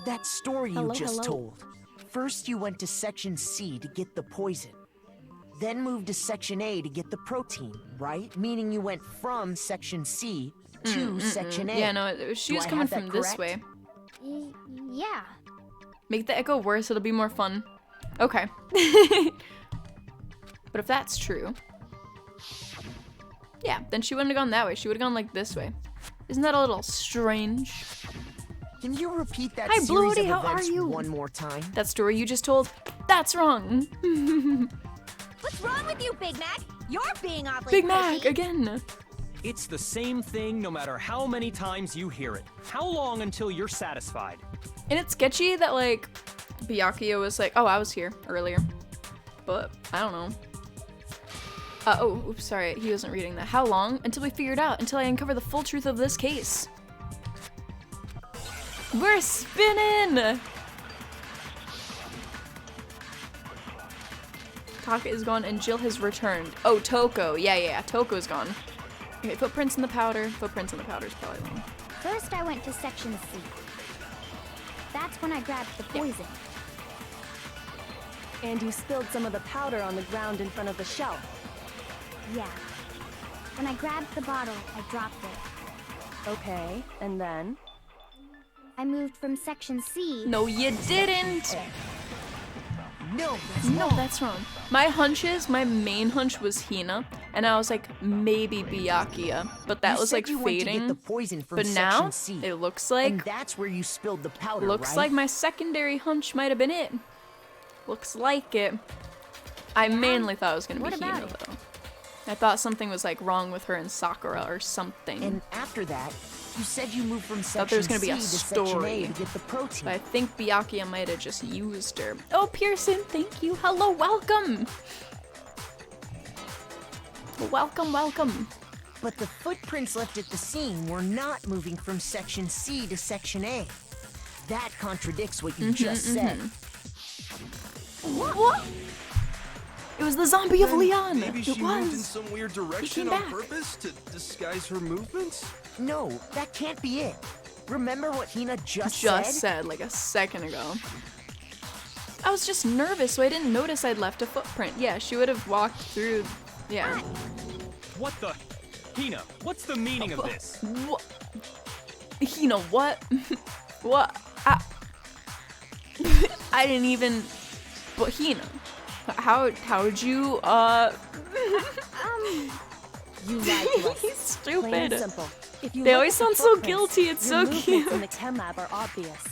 That story you Hello, just hello. told. First, you went to Section C to get the poison. Then moved to Section A to get the protein, right? Meaning you went from Section C to Section A. Yeah, no, she Do was I coming have that from this correct? way. Yeah. Make the echo worse, it'll be more fun. Okay. But if that's true, yeah, then she wouldn't have gone that way. She would have gone like this way. Isn't that a little strange? Can you repeat that Hi, series Bloody, of how are events you? one more time? That story you just told, that's wrong. What's wrong with you, Big Mac? You're being awfully Big Mac, pushy. again. It's the same thing no matter how many times you hear it. How long until you're satisfied? And it's sketchy that, like, Byakuya was like, oh, I was here earlier. But, I don't know. Oh, oops, sorry, he wasn't reading that. How long? Until we figure it out, until I uncover the full truth of this case. We're spinning! Taka is gone and Jill has returned. Oh, Toko. Yeah, Toko's gone. Okay, footprints in the powder. Footprints in the powder is probably wrong. First, I went to Section C. That's when I grabbed the poison. And you spilled some of the powder on the ground in front of the shelf. Yeah. When I grabbed the bottle, I dropped it. Okay, and then? I moved from Section C. No, you didn't! No, that's No, wrong. that's wrong. My main hunch was Hina, and I was like, maybe Byakuya, but that You was said like you went to get fading. the poison from But Section now, C, it looks and like, that's where you spilled the powder, right? like my secondary hunch might have been it. Looks like it. I mainly thought it was gonna be What about Hina, it? though. I thought something was like wrong with her and Sakura or something. And after that, you said you moved from Thought there Section was gonna be C a to Section story. A to get the protein. But I think Byakuya might have just used her. Oh, Pearson, thank you. Hello, welcome. Welcome. But the footprints left at the scene were not moving from Section C to Section A. That contradicts what you just said. What? It was the zombie of Then Leon. Maybe It she moved in was. some weird direction came on back. purpose to disguise her movements? No, that can't be it. Remember what Hina just Just said? said like a second ago. I was just nervous, so I didn't notice I'd left a footprint. Yeah, she would have walked through. Yeah. What the? Hina, what's the meaning of this? What? Hina, what? What? I didn't even. But Hina, how'd you? You lied to us. He's Plain and stupid. simple. If you They look always at the sound so footprints, guilty, it's your so movements cute. in the chem lab are obvious.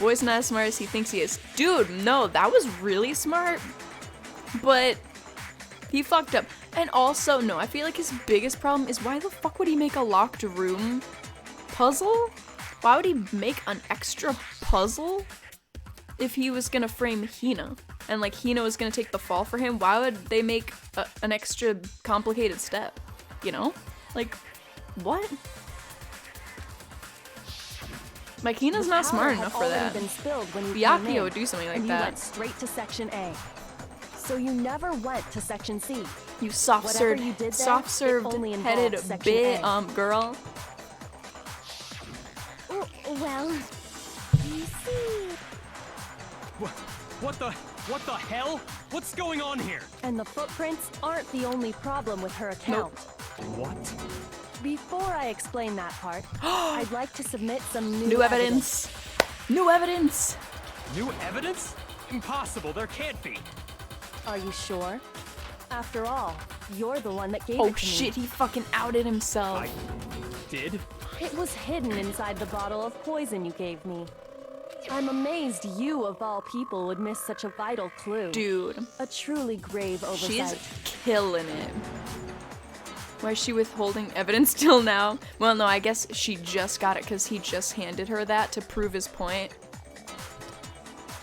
Boy's not as smart as he thinks he is. Dude, no, that was really smart. But he fucked up. And also, no, I feel like his biggest problem is why the fuck would he make a locked room puzzle? Why would he make an extra puzzle if he was gonna frame Hina? And like Hina was gonna take the fall for him? Why would they make an extra complicated step? You know? Like, what? Like, Hina's The not powder smart had enough for already that. been spilled when you came Byakuya in, would do something like and you that. went straight to Section A. So you never went to Section C. You soft-served, Whatever you did there, it soft-served, only involved headed Section bit, A. girl. Well, you see. What the hell? What's going on here? And the footprints aren't the only problem with her account. What? Before I explain that part, I'd like to submit some New evidence. New evidence. New evidence? Impossible, there can't be. Are you sure? After all, you're the one that gave Oh it to me. shit, he fucking outed himself. I did? It was hidden inside the bottle of poison you gave me. I'm amazed you, of all people, would miss such a vital clue. Dude, A truly grave oversight. she's killing it. Why is she withholding evidence till now? Well, no, I guess she just got it because he just handed her that to prove his point.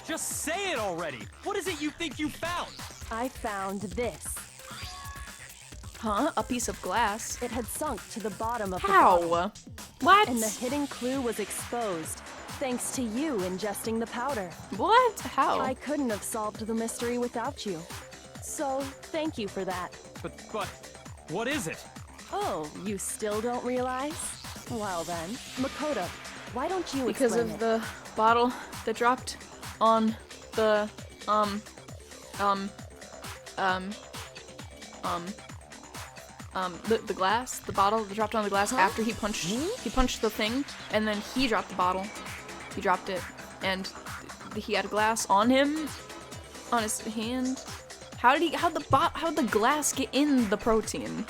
Just say it already! What is it you think you found? I found this. Huh? A piece of glass? It had sunk to the bottom of the bottle. How? What? And the hidden clue was exposed, thanks to you ingesting the powder. What? How? I couldn't have solved the mystery without you. So, thank you for that. But, what is it? Oh, you still don't realize? Well then, Makoto, why don't you Because explain of it? the bottle that dropped on the, the glass, the bottle that dropped on the glass after he punched the thing, and then he dropped the bottle. He dropped it, and he had a glass on him, on his hand. How'd the glass get in the protein?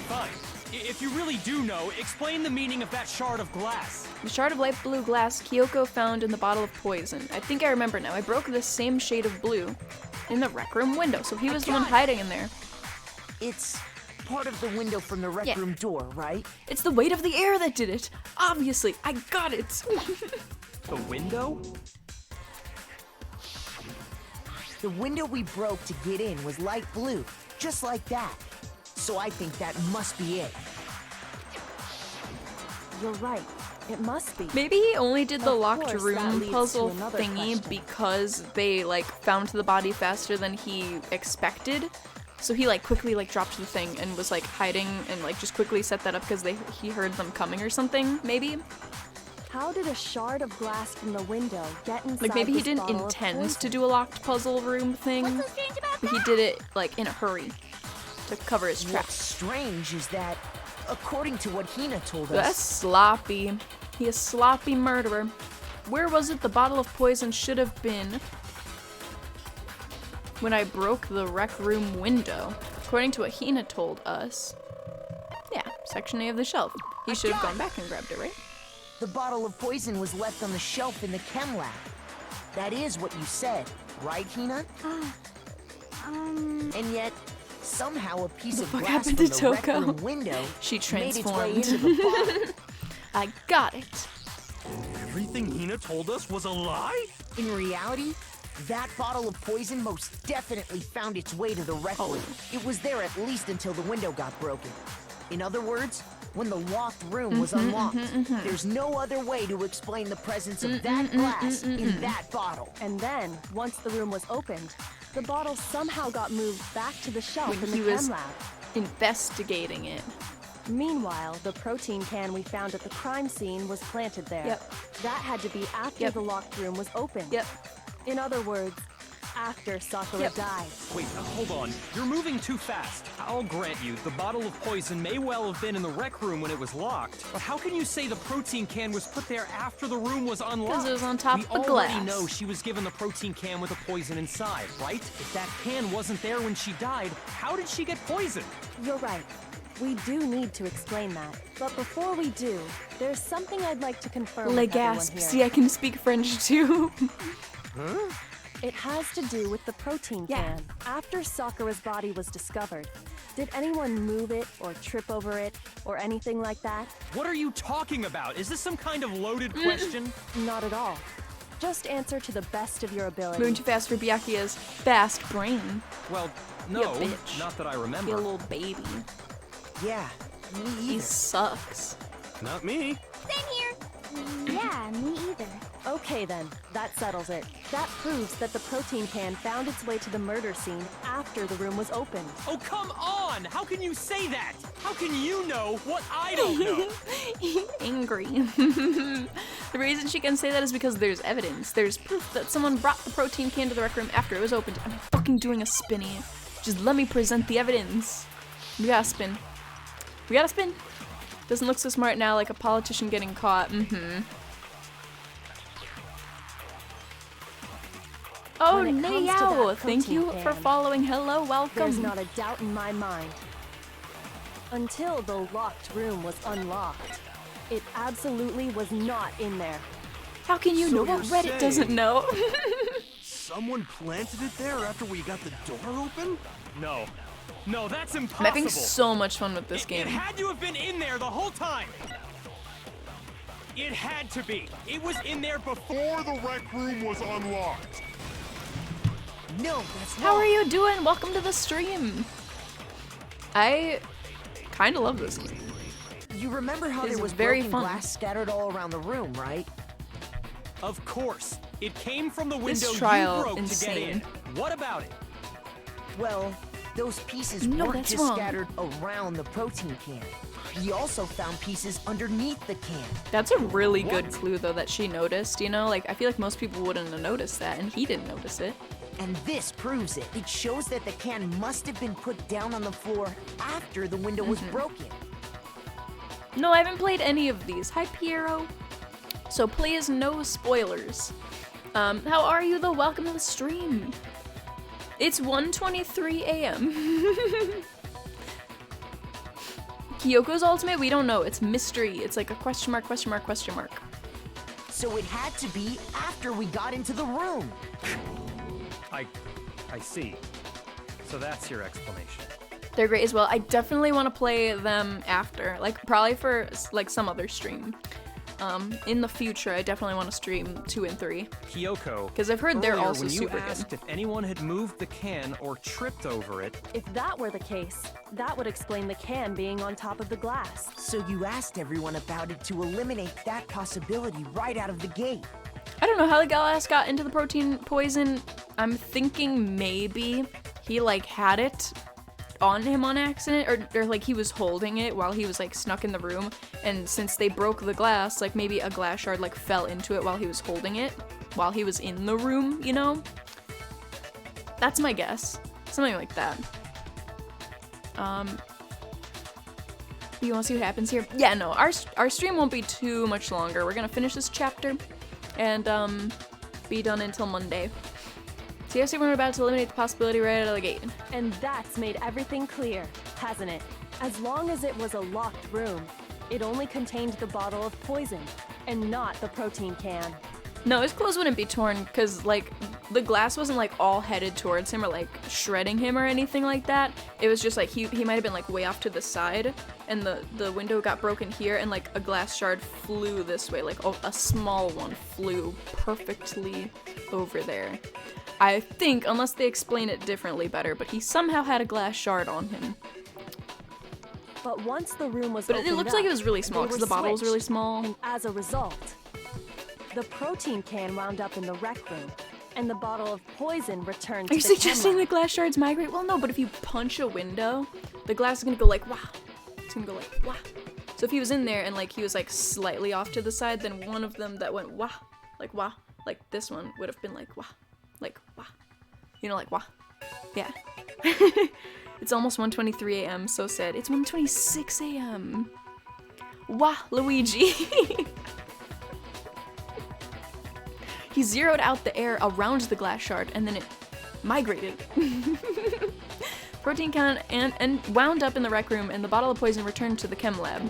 Fine. If you really do know, explain the meaning of that shard of glass. The shard of light blue glass Kyoko found in the bottle of poison. I think I remember now. I broke this same shade of blue in the rec room window, so he was the one hiding in there. It's part of the window from the rec room door, right? It's the weight of the air that did it. Obviously, I got it. The window? The window we broke to get in was light blue, just like that. So I think that must be it. You're right. It must be. Maybe he only did the Of locked course, that room leads puzzle to another thingy question. because they like found the body faster than he expected. So he like quickly like dropped the thing and was like hiding and like just quickly set that up because he heard them coming or something, maybe? How did a shard of glass from the window get inside Like maybe he this didn't bottle of intend to poison? do a locked puzzle room thing, What's so strange about but he that? did it like in a hurry to cover his What's tracks. strange is that, according to what Hina told That's us, sloppy. He is sloppy murderer. Where was it the bottle of poison should have been when I broke the rec room window? According to what Hina told us. Yeah, section A of the shelf. He should have gone back and grabbed it, right? the bottle of poison was left on the shelf in the chem lab. That is what you said, right, Hina? And yet, somehow a piece of fuck glass happened from to the rec Toko? room window She made its way transformed. into the bottle. I got it. Everything Hina told us was a lie? In reality, that bottle of poison most definitely found its way to the rec room. It was there at least until the window got broken. In other words, when the locked room was unlocked, there's no other way to explain the presence of that glass in that bottle. And then, once the room was opened, the bottle somehow got moved back to the shelf When in he the was chem lab. investigating it. Meanwhile, the protein can we found at the crime scene was planted there. Yep. That had to be after Yep. the locked room was opened. Yep. In other words, after Sakura Yep. died. Wait, hold on. You're moving too fast. I'll grant you, the bottle of poison may well have been in the rec room when it was locked. But how can you say the protein can was put there after the room was unlocked? 'Cause it was on top we of the already glass. know she was given the protein can with the poison inside, right? If that can wasn't there when she died, how did she get poisoned? You're right. We do need to explain that. But before we do, there's something I'd like to confirm Le with everyone gasp. here. See, I can speak French too. It has to do with the protein Yeah. can. After Sakura's body was discovered, did anyone move it or trip over it or anything like that? What are you talking about? Is this some kind of loaded question? Not at all. Just answer to the best of your ability. Moving too fast for Byakuya's fast brain. Well, no, You bitch. not that I Be a remember. little baby. Yeah, me He either. sucks. Not me. Same here. Yeah, me either. Okay then, that settles it. That proves that the protein can found its way to the murder scene after the room was opened. Oh, come on! How can you say that? How can you know what I don't know? Angry. The reason she can say that is because there's evidence. There's proof that someone brought the protein can to the rec room after it was opened. I'm fucking doing a spinny. Just let me present the evidence. We gotta spin. We gotta spin. Doesn't look so smart now, like a politician getting caught. Oh, When it comes to Nayao! that Thank you protein for can, following. Hello, welcome. There's not a doubt in my mind. Until the locked room was unlocked, it absolutely was not in there. How can you So know what you're Reddit doesn't saying- know? Someone planted it there after we got the door open? No. No, that's I'm impossible. having so much fun with this It game. had to have been in there the whole time. It had to be. It was in there before the rec room was unlocked. No, that's How wrong. are you doing? Welcome to the stream. I kind of love this game. You remember how It's there was very broken fun. glass scattered all around the room, right? Of course. It came from the This window trial, you broke insane. to get in. What about it? Well, those pieces No, weren't that's just wrong. scattered around the protein can. We also found pieces underneath the can. That's a really good clue, though, that she noticed, you know? Like, I feel like most people wouldn't have noticed that, and he didn't notice it. And this proves it. It shows that the can must have been put down on the floor after the window was broken. No, I haven't played any of these. Hi, Piero. So please, no spoilers. How are you though? Welcome to the stream. It's 1:23 a.m. Kyoko's ultimate? We don't know. It's mystery. It's like a question mark, question mark, question mark. So it had to be after we got into the room. I see. So that's your explanation. They're great as well. I definitely want to play them after, like probably for like some other stream. In the future, I definitely want to stream 2 and 3. Kyoko, because I've heard they're earlier also when you super asked good. if anyone had moved the can or tripped over it. If that were the case, that would explain the can being on top of the glass. So you asked everyone about it to eliminate that possibility right out of the gate. I don't know how the glass got into the protein poison. I'm thinking maybe he like had it on him on accident, or like he was holding it while he was like snuck in the room, and since they broke the glass, like maybe a glass shard like fell into it while he was holding it, while he was in the room, you know? That's my guess. Something like that. You wanna see what happens here? Yeah, no, our stream won't be too much longer. We're gonna finish this chapter and be done until Monday. So yes, we're about to eliminate the possibility right out of the gate. And that's made everything clear, hasn't it? As long as it was a locked room, it only contained the bottle of poison, and not the protein can. No, his clothes wouldn't be torn, because, like, the glass wasn't, like, all headed towards him or, like, shredding him or anything like that. It was just, like, he might have been, like, way off to the side, and the window got broken here, and, like, a glass shard flew this way. Like, a small one flew perfectly over there. I think, unless they explain it differently better, but he somehow had a glass shard on him. But once the room was But opened it looks up, like it was really small, they because were the bottle was really switched, small. And as a result, the protein can wound up in the rec room, and the bottle of poison returned to Are you the suggesting chem the lab. glass shards migrate? Well, no, but if you punch a window, the glass is gonna go like, wow. It's gonna go like, wow. So if he was in there and like he was like slightly off to the side, then one of them that went wow, like this one would have been like wow, you know, like wow. Yeah. It's almost 1:23 a.m. So sad. It's 1:26 a.m. Wah, Luigi. He zeroed out the air around the glass shard and then it migrated. Protein can and wound up in the rec room, and the bottle of poison returned to the chem lab.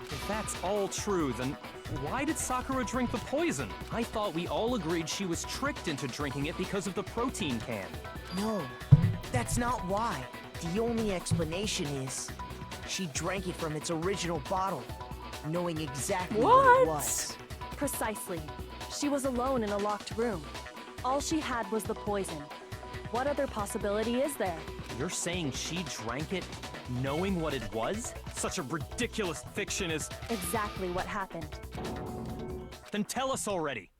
If that's all true, then why did Sakura drink the poison? I thought we all agreed she was tricked into drinking it because of the protein can. No, that's not why. The only explanation is she drank it from its original bottle, knowing exactly what it was. Precisely. She was alone in a locked room. All she had was the poison. What other possibility is there? You're saying she drank it knowing what it was? Such a ridiculous fiction is... Exactly what happened. Then tell us already.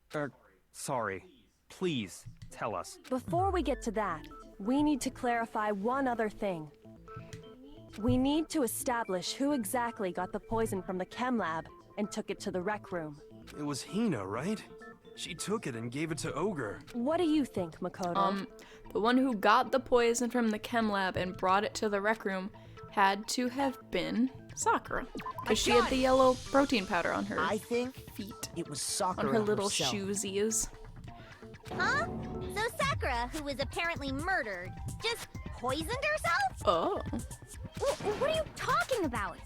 Sorry. Please, tell us. Before we get to that, we need to clarify one other thing. We need to establish who exactly got the poison from the chem lab and took it to the rec room. It was Hina, right? She took it and gave it to Ogre. What do you think, Makoto? The one who got the poison from the chem lab and brought it to the rec room had to have been Sakura, because she had the yellow protein powder on her I think feet, it was Sakura on her little herself. shoesies. Huh? So Sakura, who was apparently murdered, just poisoned herself? Oh. What are you talking about?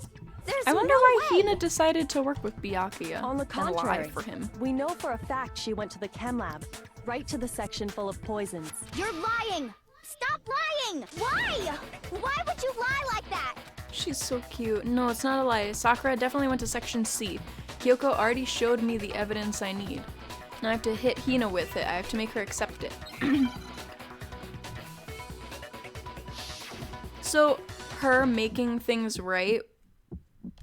There's I wonder no why way. Hina decided to work with Byakuya On the and lie contrary, for him. we know for a fact she went to the chem lab, right to the section full of poisons. You're lying! Stop lying! Why? Why would you lie like that? She's so cute. No, it's not a lie. Sakura definitely went to section C. Kyoko already showed me the evidence I need. Now I have to hit Hina with it. I have to make her accept it. So, her making things right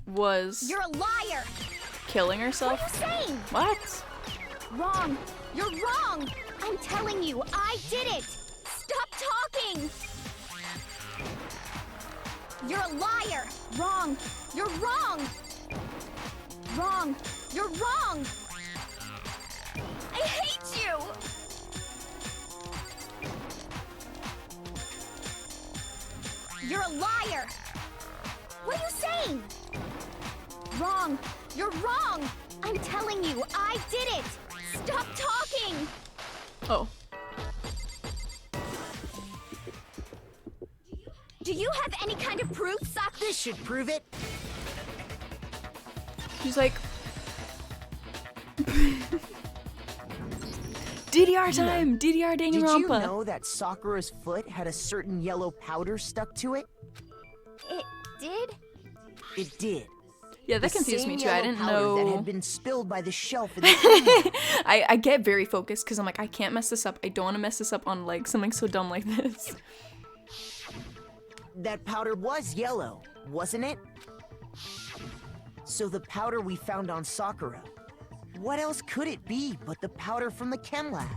was You're a liar! killing herself? What are you saying? What? Wrong! You're wrong! I'm telling you, I did it! Stop talking! You're a liar! Wrong! You're wrong! Wrong! You're wrong! I hate you! You're a liar! What are you saying? Wrong! You're wrong! I'm telling you, I did it! Stop talking! Oh. Do you have any kind of proof, Sakura? This should prove it. She's like... DDR time! DDR Did you Danganronpa! know that Sakura's foot had a certain yellow powder stuck to it? It did? It did. Yeah, that The confused same me too. I yellow didn't powder that know. had been spilled by the shelf in the I get very focused because I'm like, I can't mess this up. I don't want to mess this up on like something so dumb like this. That powder was yellow, wasn't it? So the powder we found on Sakura. What else could it be but the powder from the chem lab?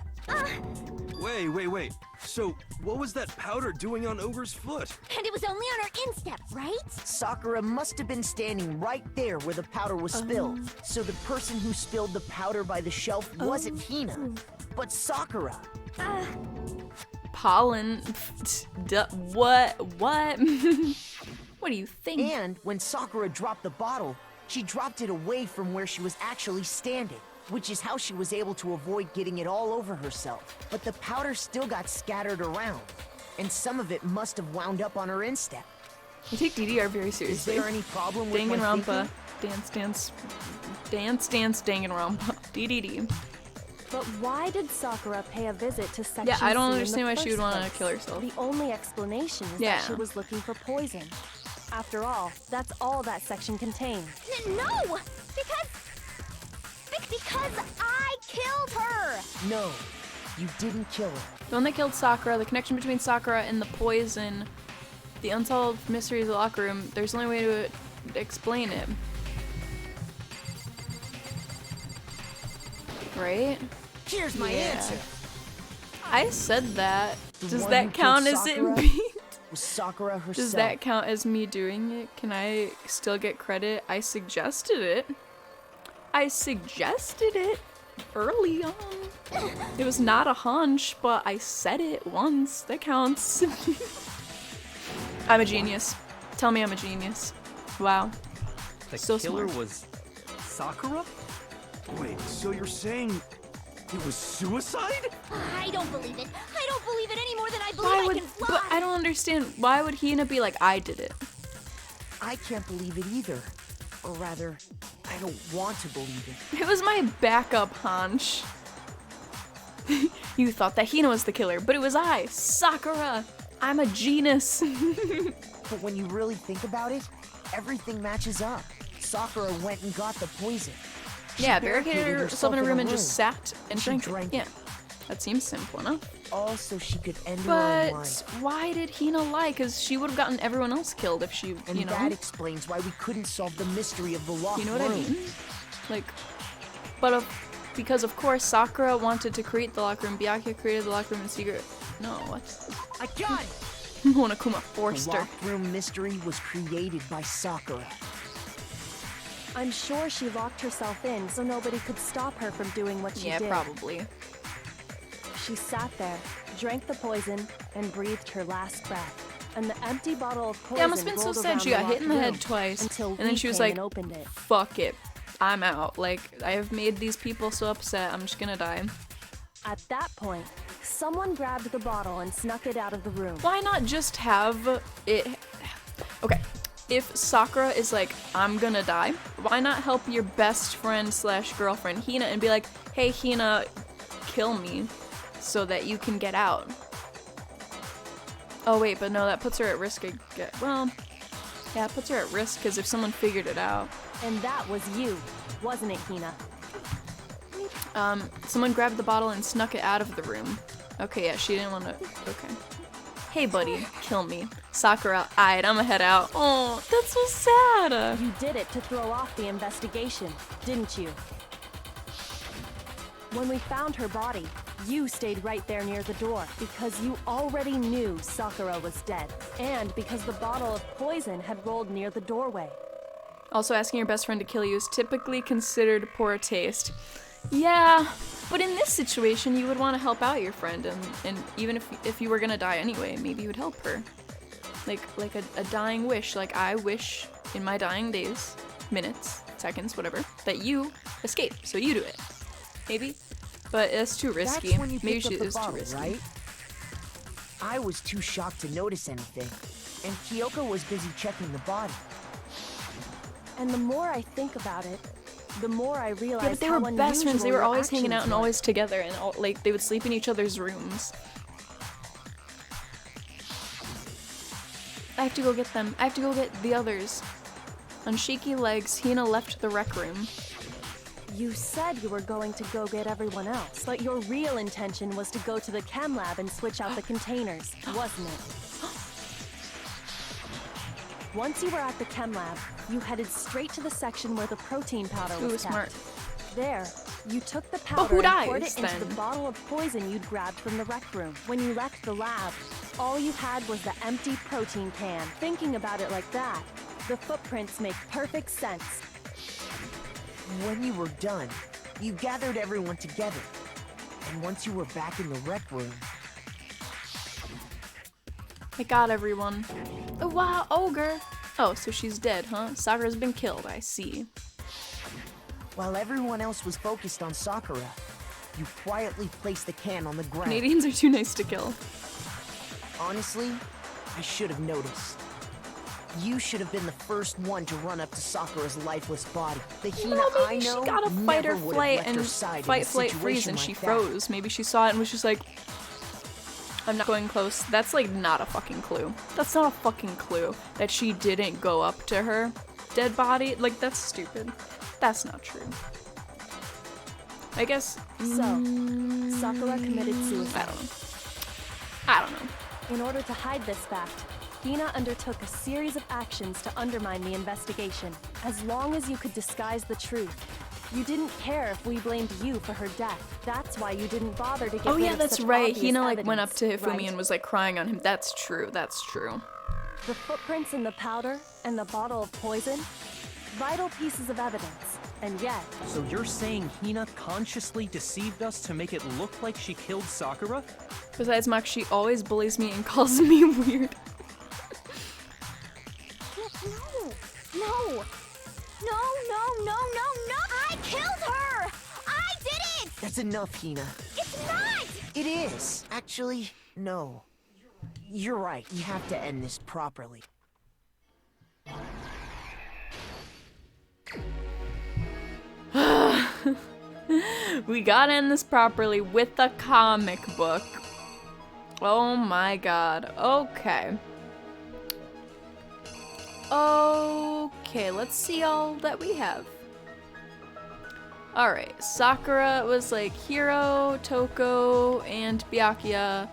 Wait. So, what was that powder doing on Ogre's foot? And it was only on her instep, right? Sakura must have been standing right there where the powder was spilled. So the person who spilled the powder by the shelf wasn't Hina, but Sakura. Pollen. What? What? What do you think? And when Sakura dropped the bottle, she dropped it away from where she was actually standing, which is how she was able to avoid getting it all over herself. But the powder still got scattered around, and some of it must have wound up on her instep. I take DDR very Is seriously. there any problem with my Danganronpa. thinking? Dance, Danganronpa. DDD. But why did Sakura pay a visit to Section Yeah, I don't C in understand the why she would first want to place? kill herself. The only explanation is Yeah. that she was looking for poison. After all, that's all that section contained. No! Because I killed her! No, you didn't kill her. The one that killed Sakura, the connection between Sakura and the poison, the unsolved mysteries of the locker room, there's only way to explain it. Right? Here's my Yeah. answer. I said that. The Does one that who count killed as it Sakura being? Was Sakura herself. Does that count as me doing it? Can I still get credit? I suggested it. I suggested it early on. It was not a hunch, but I said it once. That counts. I'm a genius. Tell me I'm a genius. Wow. The So killer smart. was Sakura? Wait, so you're saying it was suicide? I don't believe it. I don't believe it any more than I believe Why I would? can fly. But I don't understand. Why would Hina be like, I did it? I can't believe it either. Or rather, I don't want to believe it. It was my backup hunch. You thought that Hina was the killer, but it was I, Sakura. I'm a genius. But when you really think about it, everything matches up. Sakura went and got the poison. She Yeah, barricaded herself in a room and just room. sat and She drank drank it. it. Yeah, that seems simple enough. All so she could end her own But life. why did Hina lie? Because she would have gotten everyone else killed if she, And you know. that explains why we couldn't solve the mystery of the locked You know what room. I mean? Like, but because of course Sakura wanted to create the locker room. Byakuya created the locker room in secret. No, what? I got it! Monokuma The forced her. locked room mystery was created by Sakura. I'm sure she locked herself in so nobody could stop her from doing what she Yeah, did. probably. She sat there, drank the poison, and breathed her last breath. And the empty bottle of poison Yeah, it must have been so rolled sad. around She got hit in the locked head room twice, until and then we she was came like, and opened it. "Fuck it, I'm out. Like, I have made these people so upset. I'm just gonna die." At that point, someone grabbed the bottle and snuck it out of the room. Why not just have it? Okay, if Sakura is like, I'm gonna die, why not help your best friend slash girlfriend Hina and be like, hey Hina, kill me so that you can get out? Oh wait, but no, that puts her at risk again. Well, yeah, it puts her at risk because if someone figured it out. And that was you, wasn't it, Hina? Someone grabbed the bottle and snuck it out of the room. Okay, yeah, she didn't want to. Okay. Hey, buddy, kill me. Sakura, alright, I'ma head out. Oh, that's so sad. You did it to throw off the investigation, didn't you? When we found her body, you stayed right there near the door because you already knew Sakura was dead, and because the bottle of poison had rolled near the doorway. Also, asking your best friend to kill you is typically considered poor taste. Yeah, but in this situation, you would want to help out your friend, and even if you were gonna die anyway, maybe you would help her. Like a dying wish. Like, I wish in my dying days, minutes, seconds, whatever, that you escape. So you do it. Maybe? But it's too risky. That's when you Maybe picked up it the is too bottle, risky. right? I was too shocked to notice anything, and Kyoko was busy checking the body. And the more I think about it, the more I realize Yeah, but they how were best friends. They unusual were your always hanging out actions and were. always together, and like they would sleep in each other's rooms. I have to go get them. I have to go get the others. On shaky legs, Hina left the rec room. You said you were going to go get everyone else, but your real intention was to go to the chem lab and switch out the containers, wasn't it? Once you were at the chem lab, you headed straight to the section where the protein powder was Ooh, kept. smart. There, you took the who powder and poured dies, it into then? the bottle of poison you'd grabbed from the rec room. When you left the lab, all you had was the empty protein can. Thinking about it like that, the footprints make perfect sense. When you were done, you gathered everyone together. And once you were back in the rec room, I got everyone. Oh wow, ogre! Oh, so she's dead, huh? Sakura's been killed, I see. while everyone else was focused on Sakura, you quietly placed the can on the ground. Canadians are too nice to kill. Honestly, I should have noticed. You should have been the first one to run up to Sakura's lifeless body. The Hina No, I maybe know she got a fight or never would have flight left and her side in a fight, flight, freeze, situation and like she that. froze. Maybe she saw it and was just like, I'm not going close. That's like not a fucking clue. That's not a fucking clue that she didn't go up to her dead body. Like, that's stupid. That's not true. I guess. So, Sakura committed suicide. I don't know. In order to hide this fact, Hina undertook a series of actions to undermine the investigation. As long as you could disguise the truth, you didn't care if we blamed you for her death. That's why you didn't bother to get Oh rid yeah, of that's such right. obvious Hina like went up evidence, to Hifumi right? and was like crying on him. That's true. That's true. The footprints in the powder and the bottle of poison, vital pieces of evidence. And yet, So you're saying Hina consciously deceived us to make it look like she killed Sakura? Besides, Moxxi always bullies me and calls me weird. No! I killed her! I did it! That's enough, Hina. It's not! It is. Actually, no. You're right. You have to end this properly. We gotta end this properly with a comic book. Oh my god. Okay. Okay, let's see all that we have. Alright, Sakura was like, Hiro, Toko, and Byakuya,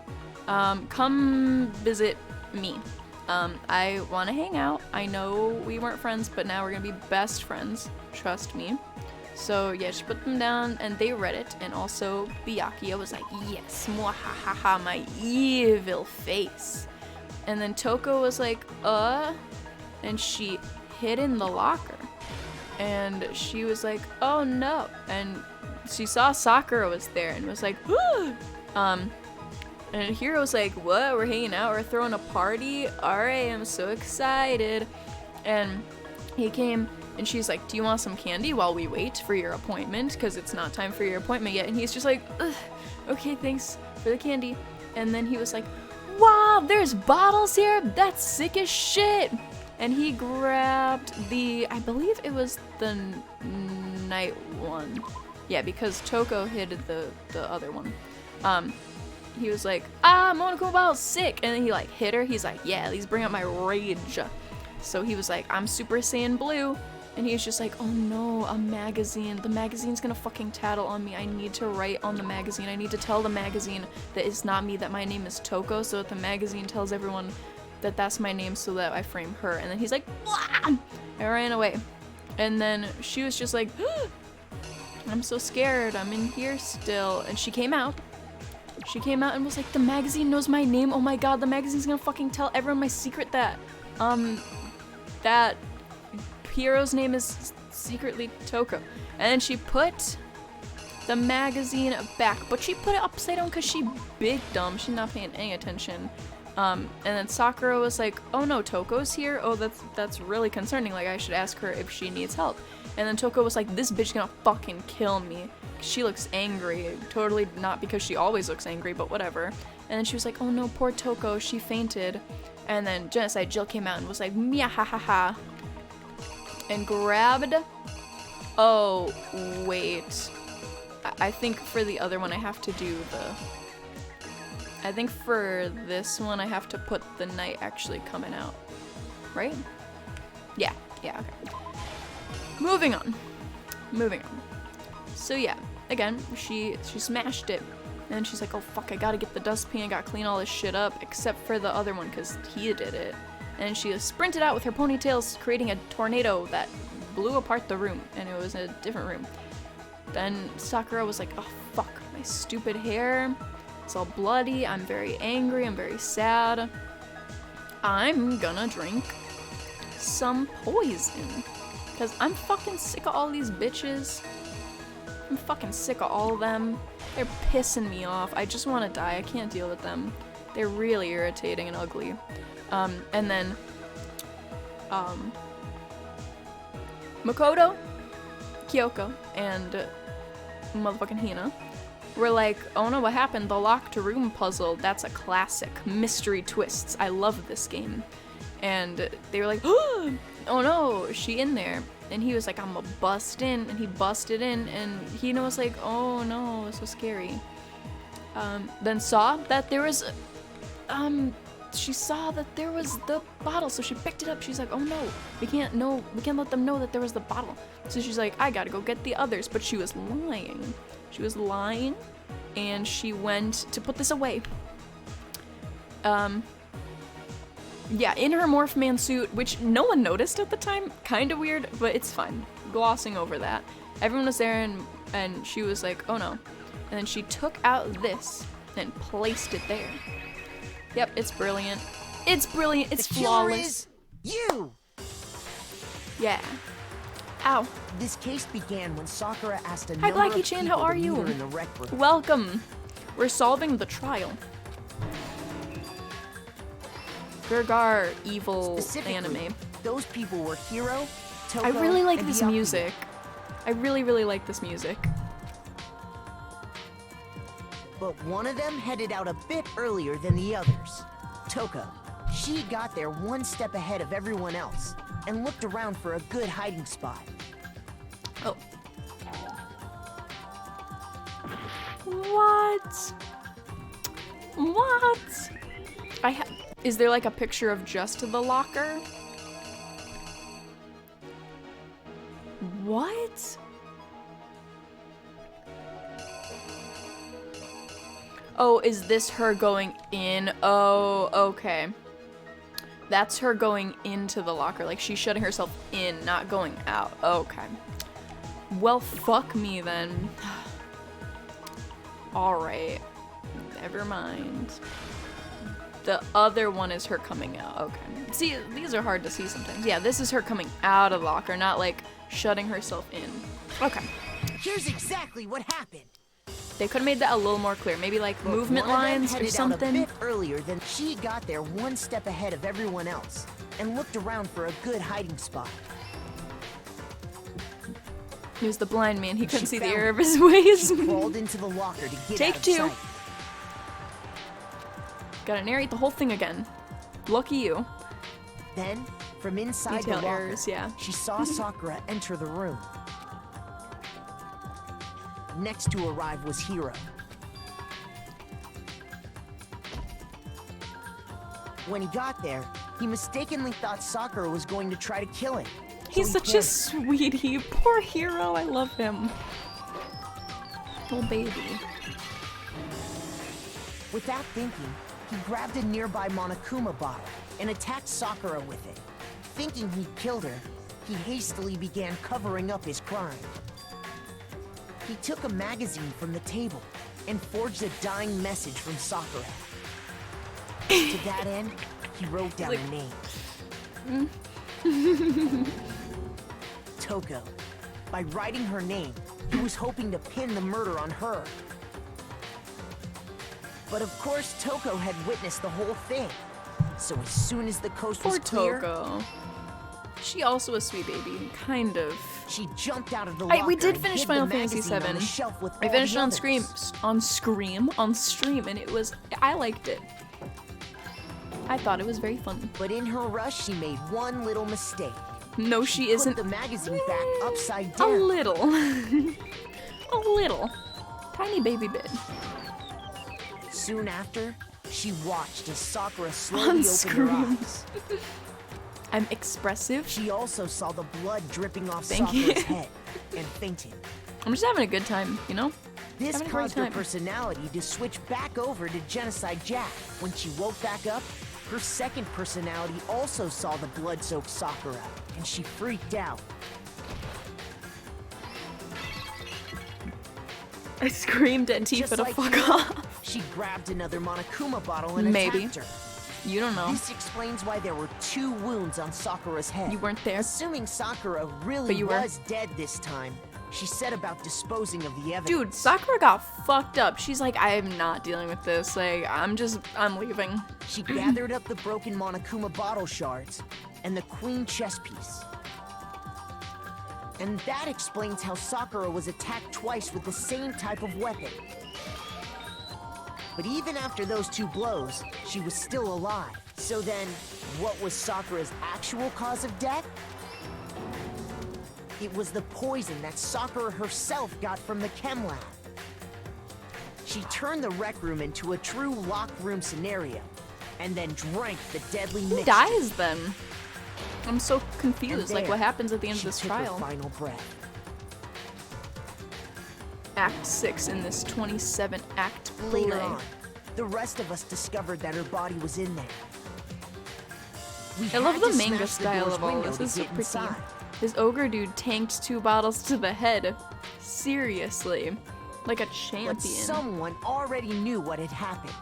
come visit me. I want to hang out. I know we weren't friends, but now we're gonna be best friends. Trust me. So yeah, she put them down, and they read it, and also Byakuya was like, yes, mwahahaha, my evil face. And then Toko was like, and she hid in the locker. And she was like, oh no. And she saw Sakura was there and was like, woo! And Hiro was like, what? We're hanging out, we're throwing a party? Alright, I'm so excited. And he came and she's like, do you want some candy while we wait for your appointment? Because it's not time for your appointment yet. And he's just like, ugh, okay, thanks for the candy. And then he was like, wow, there's bottles here? That's sick as shit. And he grabbed the, I believe it was the night one. Yeah, because Toko hid the other one. He was like, Monoko Bao's sick. And then he like hit her. He's like, yeah, these bring up my rage. So he was like, I'm Super Saiyan Blue. And he's just like, oh no, a magazine. The magazine's gonna fucking tattle on me. I need to write on the magazine. I need to tell the magazine that it's not me, that my name is Toko, so that the magazine tells everyone that that's my name so that I frame her. And then he's like, blah! I ran away. And then she was just like, I'm so scared. I'm in here still. And she came out. She came out and was like, the magazine knows my name. Oh my god, the magazine's gonna fucking tell everyone my secret that Hiro's name is secretly Toko. And then she put the magazine back, but she put it upside down because she big dumb. She's not paying any attention. And then Sakura was like, oh no, Toko's here? Oh, that's really concerning. Like, I should ask her if she needs help. And then Toko was like, this bitch gonna fucking kill me. She looks angry. Totally not because she always looks angry, but whatever. And then she was like, oh no, poor Toko, she fainted. And then Genocide Jill came out and was like, mia ha ha ha. And grabbed... Oh, wait. I think for the other one I have to do the... I think for this one I have to put the knight actually coming out. Right? Yeah, okay. Moving on. So yeah, again, she smashed it. And she's like, oh fuck, I gotta get the dustpan, I gotta clean all this shit up, except for the other one, because he did it. And she sprinted out with her ponytails, creating a tornado that blew apart the room, and it was a different room. Then Sakura was like, oh fuck, my stupid hair. It's all bloody, I'm very angry, I'm very sad. I'm gonna drink some poison. Because I'm fucking sick of all these bitches. I'm fucking sick of all of them. They're pissing me off. I just want to die. I can't deal with them. They're really irritating and ugly. And then, Makoto, Kyoko, and motherfucking Hina were like, oh no, what happened? The locked room puzzle. That's a classic. Mystery twists. I love this game. And they were like, oh no, is she in there? And he was like, I'm gonna bust in. And he busted in, and Hina was like, oh no, it's so scary. Then saw that there was, she saw that there was the bottle, so she picked it up. She's like, oh no, we can't let them know that there was the bottle. So she's like, I gotta go get the others. But she was lying. And she went to put this away. Yeah, in her Morph Man suit, which no one noticed at the time. Kinda weird, but it's fine. Glossing over that. Everyone was there, and she was like, oh no. And then she took out this and placed it there. Yep, it's brilliant. It's brilliant. It's flawless. The killer is you! Yeah. Ow. This case began when Sakura asked a Hi, number of Blackie-chan, people how are to meet you? her in the rec room. Welcome. We're solving the trial. Gergar evil anime. Those people were Hiro, Toko, I really like and this Hyakuya. music. I really like this music. But one of them headed out a bit earlier than the others. Toko. She got there one step ahead of everyone else and looked around for a good hiding spot. Oh. What? Is there like a picture of just the locker? What? Oh, is this her going in? Oh, okay. That's her going into the locker. Like, she's shutting herself in, not going out. Okay. Well, fuck me then. Alright. Never mind. The other one is her coming out. Okay. See, these are hard to see sometimes. Yeah, this is her coming out of the locker, not like shutting herself in. Okay. Here's exactly what happened. They could have made that a little more clear. Maybe like But movement one of them lines or headed something. Out a bit earlier than she got there one step ahead of everyone else and looked around for a good hiding spot. He was the blind man. He couldn't She see the found error of it. his ways. She crawled into the locker to get Take out of two. sight. Gotta narrate the whole thing again. Lucky you. Then, from inside Detail the locker, errors, yeah. she saw Sakura enter the room. Next to arrive was Hiro. When he got there, he mistakenly thought Sakura was going to try to kill him. So He's he such a panicked. sweetie. Poor hero. I love him. Little baby. Without thinking, he grabbed a nearby Monokuma bottle and attacked Sakura with it. Thinking he'd killed her, he hastily began covering up his crime. He took a magazine from the table and forged a dying message from Sakura. To that end, he wrote down her name. Toko. By writing her name, he was hoping to pin the murder on her. But of course, Toko had witnessed the whole thing. So as soon as the coast Poor was clear, Toko. She also a sweet baby, kind of. she jumped out of the locker. We did and finish hid Final the Fantasy magazine on the VII. shelf with I all finished the it on others. on stream, and it was, I liked it. I thought it was very fun. But in her rush, she made one little mistake. No, she isn't. Put the magazine back upside A down. little. A little. Tiny baby bit. Soon after, she watched as Sakura slowly On opened her screen. eyes. I'm expressive. She also saw the blood dripping off Thank Sakura's you. head and fainted. I'm just having a good time, you know? This Having a great caused her time. personality to switch back over to Genocide Jack. When she woke back up, her second personality also saw the blood-soaked Sakura, and she freaked out. I screamed at Tifa Just to like fuck Hina, off. she grabbed another Monokuma bottle and Maybe. attacked her. You don't know. This explains why there were 2 wounds on Sakura's head. You weren't there. Assuming Sakura really But you were. was dead this time, she set about disposing of the evidence. Dude, Sakura got fucked up. She's like, I am not dealing with this. Like, I'm leaving. She gathered up the broken Monokuma bottle shards and the queen chess piece. And that explains how Sakura was attacked twice with the same type of weapon. But even after those 2 blows, she was still alive. So then, what was Sakura's actual cause of death? It was the poison that Sakura herself got from the chem lab. She turned the rec room into a true locked room scenario, and then drank the deadly Who mixture. dies then? I'm so confused. And Like, there, what happens at the end of she this took her trial? final breath. Act 6 in this 27-act play. Later on, the rest of us discovered that her body was in there. We I love had the to manga smash the style door's of all window this. to This is so get pretty. inside. This ogre dude tanked 2 bottles to the head. Seriously. Like a champion. But someone already knew what had happened.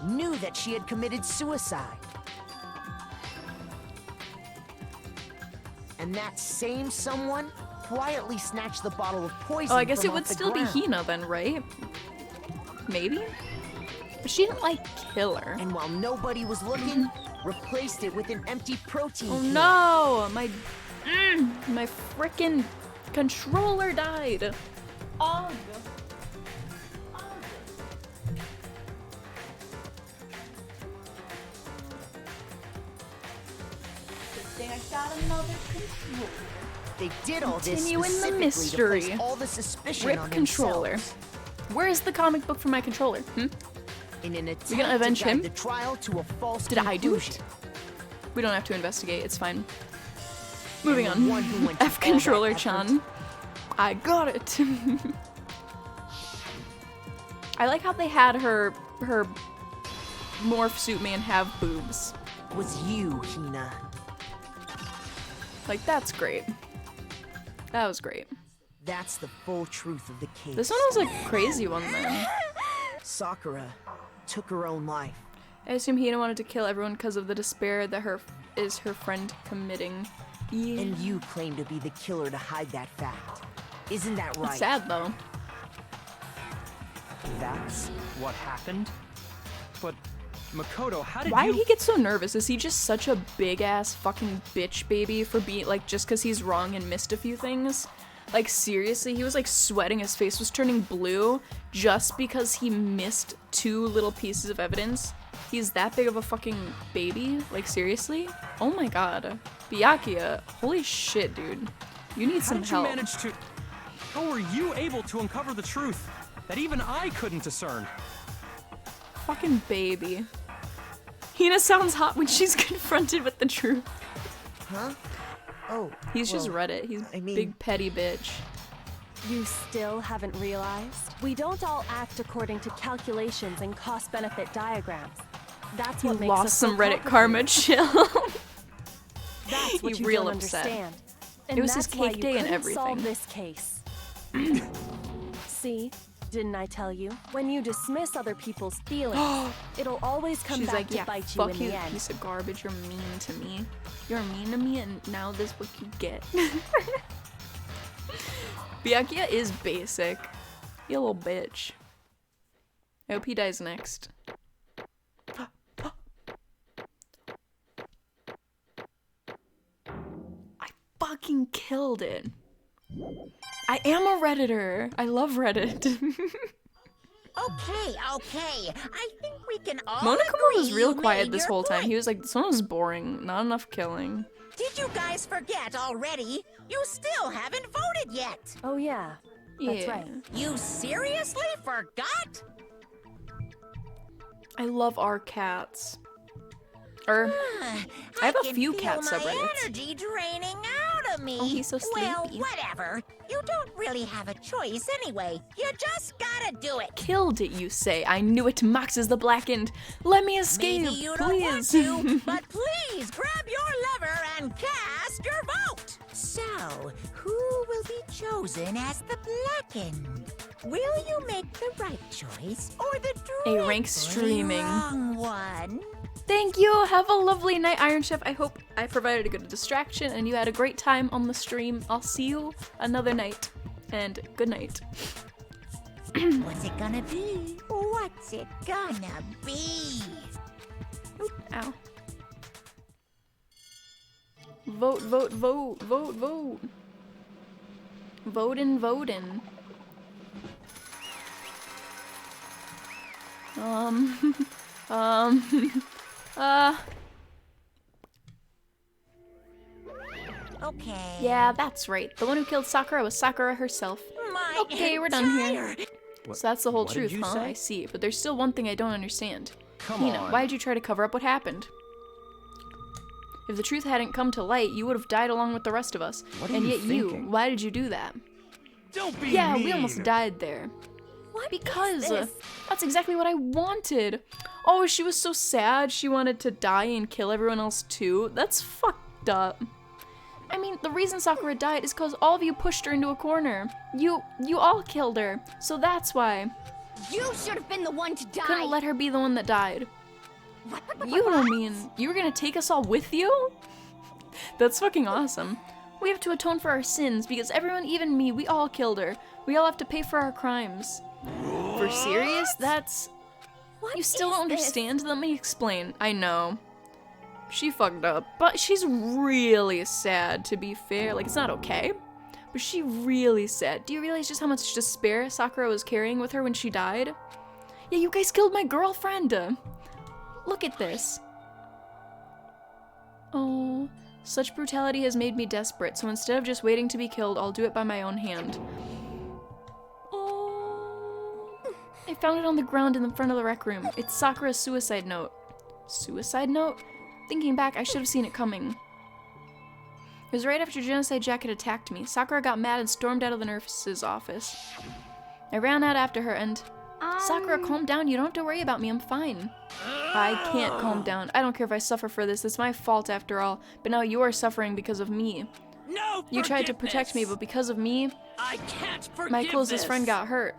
Knew that she had committed suicide. And that same someone quietly snatched the bottle of poison. Oh, I guess from it would off the still ground. be Hina then, right? Maybe? But she didn't, like, kill her. And while nobody was looking, replaced it with an empty protein Oh can. no! My frickin' controller died. Oh. I got another controller. They did all this Continuing the specifically mystery. to place all the suspicion Rip on controller. themselves. Where is the comic book for my controller? In an attempt You gonna avenge to guide him? the trial to a false Did I do conclusion. it? We don't have to investigate, it's fine. Moving And the one who on. went to F all that controller-chan. I got it. I like how they had her morph suit man have boobs. Was you, Hina. Like, that's great. That was great. That's the full truth of the case. This one was a crazy one then. Sakura took her own life. I assume Hina wanted to kill everyone because of the despair that her friend committing. Yeah. And you claim to be the killer to hide that fact. Isn't that right? It's sad though. That's what happened? But, Makoto, how did Why you- did he get so nervous? Is he just such a big ass fucking bitch baby for being like just because he's wrong and missed a few things? Like seriously, he was like sweating, his face was turning blue just because he missed 2 little pieces of evidence. He's that big of a fucking baby? Like seriously? Oh my god. Byakuya, holy shit, dude. You need How some did you help. manage to... How were you able to uncover the truth that even I couldn't discern? Fucking baby. Hina sounds hot when she's confronted with the truth. Huh? Oh. He's just well, Reddit. He's I mean- big petty bitch. You still haven't realized? We don't all act according to calculations and cost-benefit diagrams. That's He what makes lost us so some Reddit karma. complicated. Chill. That's what He you real don't upset. understand. And It was his that's why cake you day and couldn't solve everything. this case. See? Didn't I tell you? When you dismiss other people's feelings, it'll always come She's back like, to yeah, bite you fuck in you, the end. piece of garbage. You're mean to me. You're mean to me, and now this what you get. Byakuya is basic. You little bitch. I I hope he dies next. I fucking killed it. I am a Redditor. I love Reddit. Okay. I think we can all Monokuma agree was real you quiet made this your whole time. point. He was like, this one was boring. Not enough killing. Did you guys forget already? You still haven't voted yet. Oh yeah, that's Yeah. right. You seriously forgot? I love our cats. I have a can few feel cat my subreddits. energy draining out of me. Oh, he's so Well, sleepy. whatever. You don't really have a choice anyway. You just gotta do it. Killed it, you say. I knew it. Mox is the blackened. Let me escape, Maybe you don't want please. to, but please grab your lever and cast your vote. So, who will be chosen as the blackened? Will you make the right choice or the A rank dreadfully streaming. wrong one? Thank you. Have a lovely night, Iron Chef. I hope I provided a good distraction and you had a great time on the stream. I'll see you another night. And good night. What's it gonna be? What's it gonna be? Ow. Vote, vote, vote, vote, vote. Votin', votin'. Okay. Yeah, that's right. The one who killed Sakura was Sakura herself. My Okay, we're done here. entire- So that's the whole What did truth, you huh? say? I see. But there's still one thing I don't understand. Come Hina, on. why did you try to cover up what happened? If the truth hadn't come to light, you would have died along with the rest of us. What are and you yet thinking? why did you do that? Don't be Yeah, mean. we almost died there. What is Because this? that's exactly what I wanted. Oh, she was so sad. She wanted to die and kill everyone else too. That's fucked up. I mean, the reason Sakura died is because all of you pushed her into a corner. You all killed her. So that's why. You should have been the one to die. Couldn't let her be the one that died. What? You don't mean you were gonna take us all with you? That's fucking awesome. We have to atone for our sins because everyone, even me, we all killed her. We all have to pay for our crimes. For serious? That's... What You still is don't this? understand? Let me explain. I know. She fucked up, but she's really sad, to be fair. Like, it's not okay, but she really sad. Do you realize just how much despair Sakura was carrying with her when she died? Yeah, you guys killed my girlfriend. Look at this. Oh, such brutality has made me desperate, so instead of just waiting to be killed, I'll do it by my own hand. Oh, I found it on the ground in the front of the rec room. It's Sakura's suicide note. Suicide note? Thinking back, I should have seen it coming. It was right after Genocide Jacket attacked me. Sakura got mad and stormed out of the nurse's office. I ran out after her and... Sakura, calm down. You don't have to worry about me. I'm fine. I can't calm down. I don't care if I suffer for this. It's my fault after all. But now you are suffering because of me. No, You tried to protect me, but because of me, I can't forgive my closest this. friend got hurt.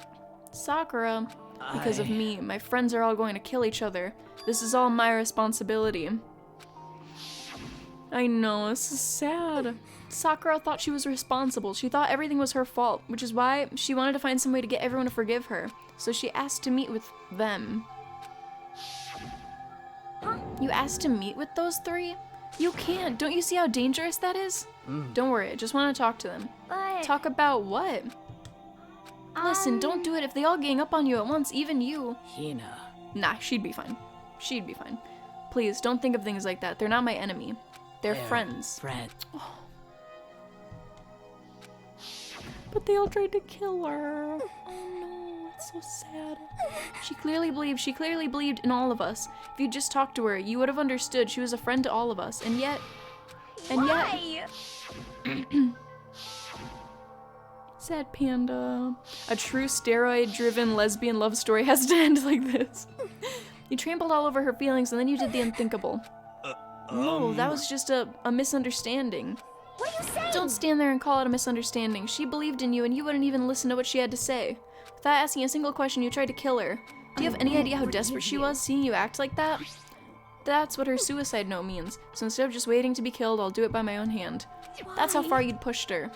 Sakura, because of me, my friends are all going to kill each other. This is all my responsibility. I know, this is sad. Sakura thought she was responsible. She thought everything was her fault, which is why she wanted to find some way to get everyone to forgive her. So she asked to meet with them. You asked to meet with those three? You can't. Don't you see how dangerous that is? Don't worry, I just want to talk to them. But Talk about what? Listen, don't do it if they all gang up on you at once, even you. Hina. Nah, she'd be fine. She'd be fine. Please, don't think of things like that. They're not my enemy. They're friends. Friend. But they all tried to kill her. Oh no, it's so sad. She clearly believed in all of us. If you'd just talked to her, you would have understood she was a friend to all of us. And yet... why? Sad panda. A true steroid-driven lesbian love story has to end like this. You trampled all over her feelings and then you did the unthinkable. No, that was just a misunderstanding. What are you saying? Don't stand there and call it a misunderstanding. She believed in you and you wouldn't even listen to what she had to say. Without asking a single question, you tried to kill her. Do you have any idea how desperate she was seeing you act like that? That's what her suicide note means. So instead of just waiting to be killed, I'll do it by my own hand. That's how far you'd pushed her.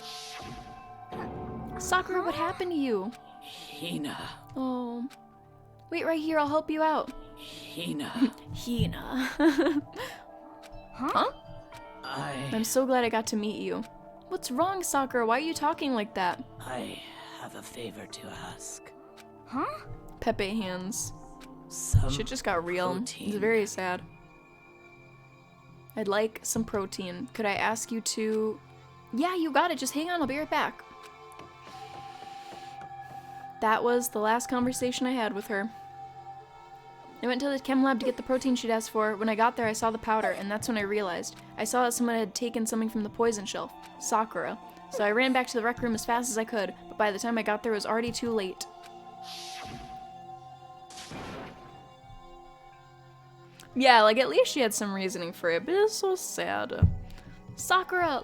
Sakura, what happened to you? Hina. Oh. Wait right here, I'll help you out. Hina. Hina. Huh? I'm I so glad I got to meet you. What's wrong, Sakura? Why are you talking like that? have a favor to ask. Huh? Pepe hands. Some Shit just got real. protein. It's very sad. I'd like some protein. Could I ask you to... Yeah, you got it. Just hang on. I'll be right back. That was the last conversation I had with her. I went to the chem lab to get the protein she'd asked for. When I got there, I saw the powder, and that's when I realized. I saw that someone had taken something from the poison shelf. Sakura. So I ran back to the rec room as fast as I could, but by the time I got there, it was already too late. Yeah, like, at least she had some reasoning for it, but it's so sad. Sakura,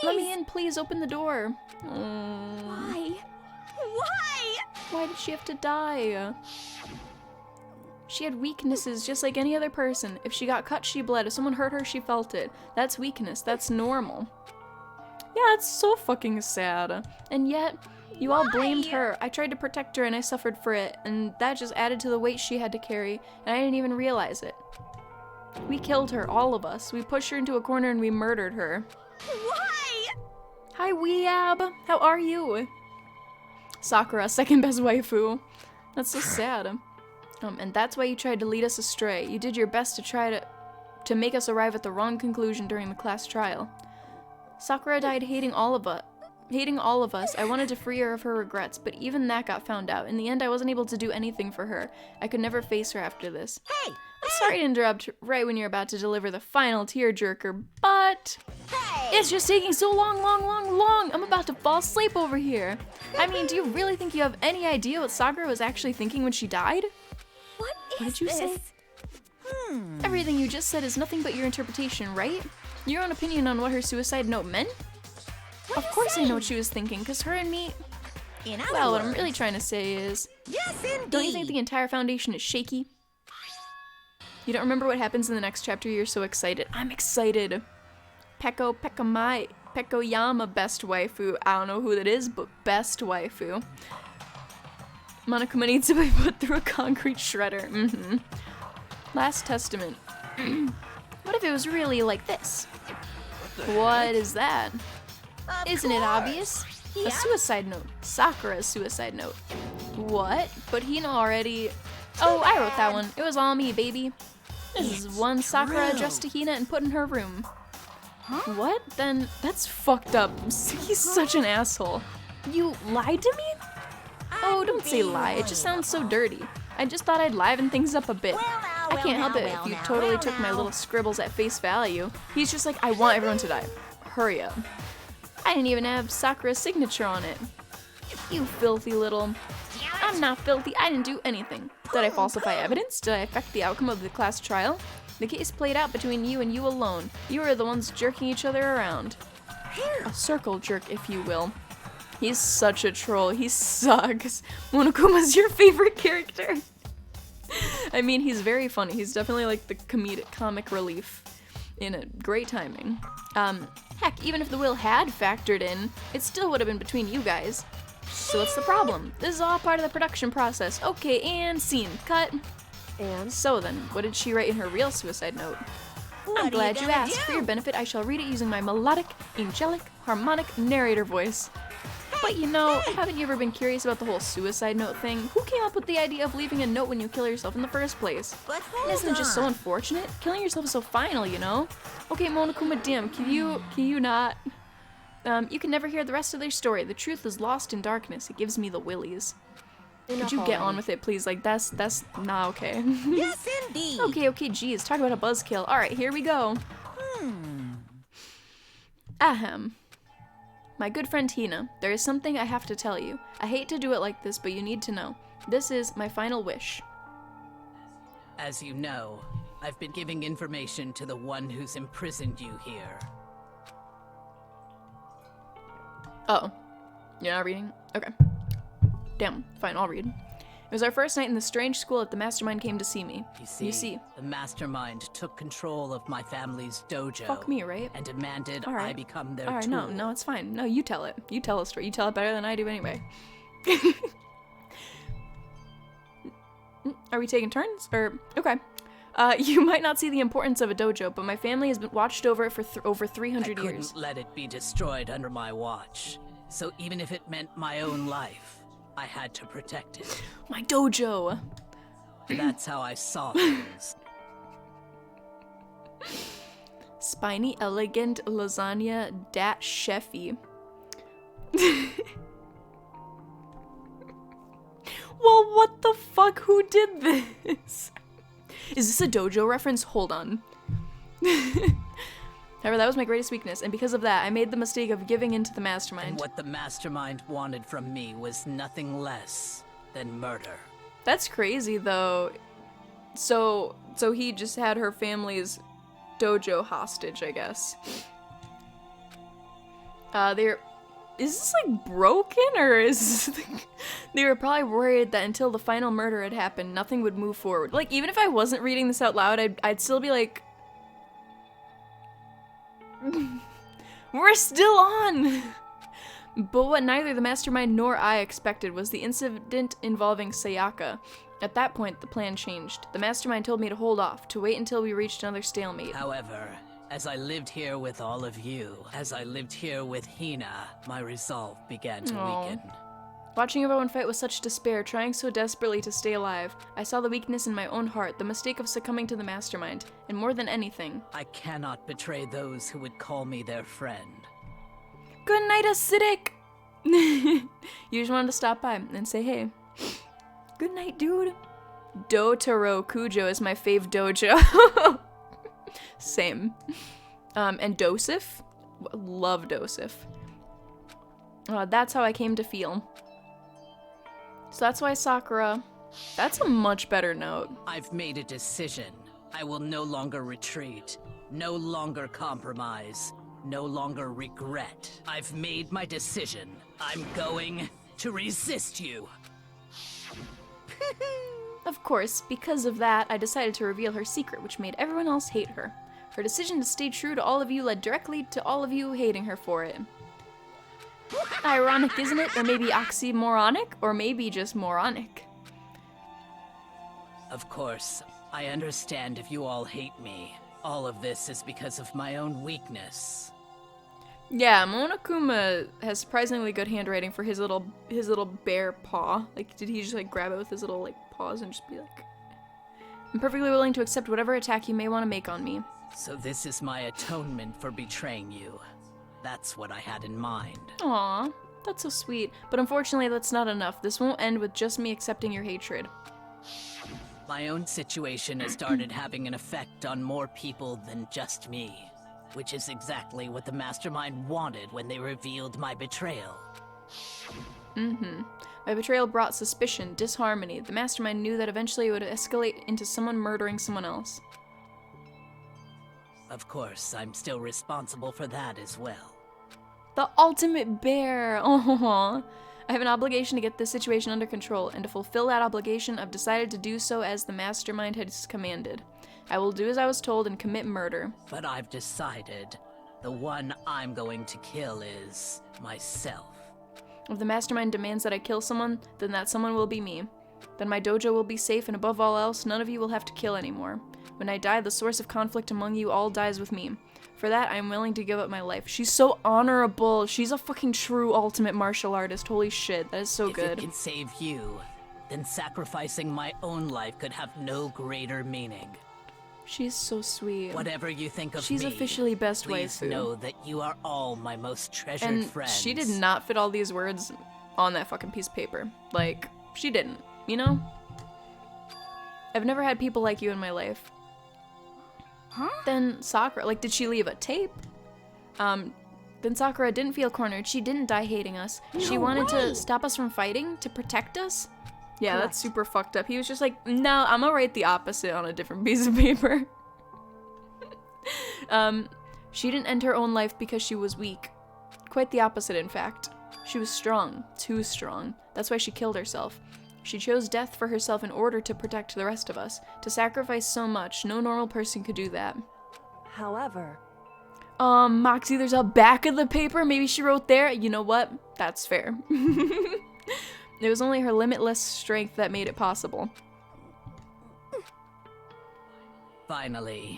let me in, please, open the door. Why? Why? Why did she have to die? She had weaknesses just like any other person. If she got cut, she bled. If someone hurt her, she felt it. That's weakness. That's normal. Yeah, it's so fucking sad. And yet, you all blamed her. I tried to protect her and I suffered for it, and that just added to the weight she had to carry, and I didn't even realize it. We killed her, all of us. We pushed her into a corner and we murdered her. Why? Hi, Weeab. How are you? Sakura, second best waifu. That's so sad. And that's why you tried to lead us astray. You did your best to try to make us arrive at the wrong conclusion during the class trial. Sakura died hating all of us. I wanted to free her of her regrets, but even that got found out. In the end, I wasn't able to do anything for her. I could never face her after this. Hey! I'm sorry to interrupt right when you're about to deliver the final tearjerker, but Hey! it's just taking so long. I'm about to fall asleep over here. I mean, do you really think you have any idea what Sakura was actually thinking when she died? What What is did you this? say? Everything you just said is nothing but your interpretation, right? Your own opinion on what her suicide note meant? What Of course I know what she was thinking, because her and me... In other Well, what I'm words, really trying to say is... yes, indeed. Don't you think the entire foundation is shaky? You don't remember what happens in the next chapter? You're so excited. I'm excited. Pekoyama, best waifu. I don't know who that is, but best waifu. Monokuma needs to be put through a concrete shredder. Last Testament. What if it was really like this? What is that? Of Isn't it course. obvious? Yeah. A suicide note. Sakura's suicide note. What? But Hina already... Oh, I wrote that one. It was all me, baby. This is one Sakura addressed to Hina and put in her room. What? Then that's fucked up. He's such an asshole. You lied to me? Oh, don't say lie. It just sounds so dirty. I just thought I'd liven things up a bit. I can't help it if you totally took my little scribbles at face value. He's just like, I want everyone to die. Hurry up. I didn't even have Sakura's signature on it. You filthy little... I'm not filthy. I didn't do anything. Did I falsify evidence? Did I affect the outcome of the class trial? The case played out between you and you alone. You were the ones jerking each other around. A circle jerk, if you will. He's such a troll. He sucks. Monokuma's your favorite character. I mean, he's very funny. He's definitely like the comic relief in a great timing. Heck, even if the will had factored in, it still would have been between you guys. So what's the problem? This is all part of the production process. Okay, and scene. Cut. And So then, what did she write in her real suicide note? I'm glad you asked. For your benefit, I shall read it using my melodic, angelic, harmonic narrator voice. But you know, haven't you ever been curious about the whole suicide note thing? Who came up with the idea of leaving a note when you kill yourself in the first place? But hold Isn't it just so on. unfortunate? Killing yourself is so final, you know? Okay, Monokuma, damn, can you not? You can never hear the rest of their story. The truth is lost in darkness. It gives me the willies. Could you get on with it, please? Like, that's not okay. Yes, indeed. Okay, geez, talk about a buzzkill. Alright, here we go. Ahem. My good friend Hina, there is something I have to tell you. I hate to do it like this, but you need to know. This is my final wish. As you know, I've been giving information to the one who's imprisoned you here. Oh. You're not reading? Okay. Damn, fine, I'll read. It was our first night in the strange school that the mastermind came to see me. You see, the mastermind took control of my family's dojo. Fuck me, right? And demanded All right. I become their Alright, tool. no, it's fine. No, you tell it. You tell a story. You tell it better than I do anyway. Are we taking turns? Okay. You might not see the importance of a dojo, but my family has been watched over it for over 300 I years. couldn't let it be destroyed under my watch. So even if it meant my own life, I had to protect it. My dojo! That's how I saw things. Spiny, elegant, lasagna, dat chefy. Well, what the fuck? Who did this? Is this a dojo reference? Hold on. However, that was my greatest weakness, and because of that, I made the mistake of giving in to the mastermind. And what the mastermind wanted from me was nothing less than murder. That's crazy, though. So he just had her family's dojo hostage, I guess. Is this like broken, or is they were probably worried that until the final murder had happened, nothing would move forward. Like, even if I wasn't reading this out loud, I'd still be like, we're still on! But what neither the mastermind nor I expected was the incident involving Sayaka. At that point, the plan changed. The mastermind told me to hold off, to wait until we reached another stalemate. However, as I lived here with all of you, as I lived here with Hina, my resolve began to weaken. Watching everyone fight with such despair, trying so desperately to stay alive, I saw the weakness in my own heart, the mistake of succumbing to the mastermind, and more than anything, I cannot betray those who would call me their friend. good night, acidic! You just wanted to stop by and say hey. Good night, dude. Dotaro Kujo is my fave dojo. Same. And Dosif? Love Dosif. That's how I came to feel. So that's why Sakura... That's a much better note. I've made a decision. I will no longer retreat, no longer compromise, no longer regret. I've made my decision. I'm going to resist you. Of course, because of that, I decided to reveal her secret, which made everyone else hate her. Her decision to stay true to all of you led directly to all of you hating her for it. Ironic, isn't it? Or maybe oxymoronic? Or maybe just moronic. Of course, I understand if you all hate me. All of this is because of my own weakness. Yeah, Monokuma has surprisingly good handwriting for his little bear paw. Like, did he just like grab it with his little like paws and just be like, I'm perfectly willing to accept whatever attack you may want to make on me. So this is my atonement for betraying you. That's what I had in mind. Aw, that's so sweet. But unfortunately, that's not enough. This won't end with just me accepting your hatred. My own situation has started having an effect on more people than just me, which is exactly what the mastermind wanted when they revealed my betrayal. My betrayal brought suspicion, disharmony. The mastermind knew that eventually it would escalate into someone murdering someone else. Of course, I'm still responsible for that as well. The ultimate bear! Oh, I have an obligation to get this situation under control, and to fulfill that obligation, I've decided to do so as the mastermind has commanded. I will do as I was told and commit murder. But I've decided the one I'm going to kill is myself. If the mastermind demands that I kill someone, then that someone will be me. Then my dojo will be safe, and above all else, none of you will have to kill anymore. When I die, the source of conflict among you all dies with me. For that, I am willing to give up my life. She's so honorable. She's a fucking true ultimate martial artist. Holy shit, that is so good. If it can save you, then sacrificing my own life could have no greater meaning. She's so sweet. Whatever you think of She's me, officially best please waifu. know that you are all my most treasured And friends. she did not fit all these words on that fucking piece of paper. Like, she didn't, you know? I've never had people like you in my life. Huh? Then Sakura, like, did she leave a tape? Then Sakura didn't feel cornered. She didn't die hating us. She wanted to stop us from fighting, to protect us. Yeah, that's super fucked up. He was just like, no, I'm gonna write the opposite on a different piece of paper. She didn't end her own life because she was weak. Quite the opposite, in fact. She was strong, too strong. That's why she killed herself. She chose death for herself in order to protect the rest of us. To sacrifice so much, no normal person could do that. However, Moxxi, there's a back of the paper. Maybe she wrote there. You know what? That's fair. It was only her limitless strength that made it possible. Finally.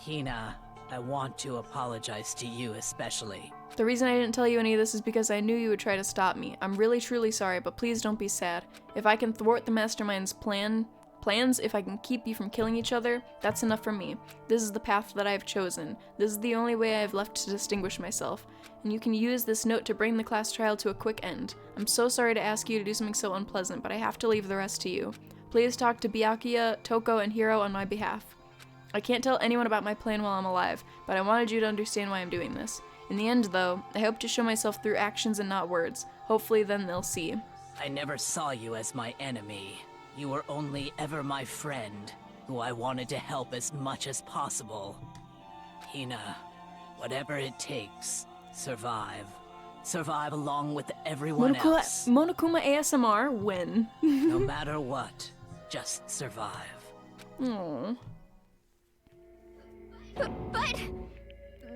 Hina, I want to apologize to you especially. The reason I didn't tell you any of this is because I knew you would try to stop me. I'm really truly sorry, but please don't be sad. If I can thwart the Mastermind's plans, if I can keep you from killing each other, that's enough for me. This is the path that I've chosen. This is the only way I've left to distinguish myself. And you can use this note to bring the class trial to a quick end. I'm so sorry to ask you to do something so unpleasant, but I have to leave the rest to you. Please talk to Byakuya, Toko, and Hiro on my behalf. I can't tell anyone about my plan while I'm alive, but I wanted you to understand why I'm doing this. In the end, though, I hope to show myself through actions and not words. Hopefully then they'll see. I never saw you as my enemy. You were only ever my friend, who I wanted to help as much as possible. Hina, whatever it takes, survive. Survive along with everyone else. Monokuma ASMR, win. No matter what, just survive. Aww. But...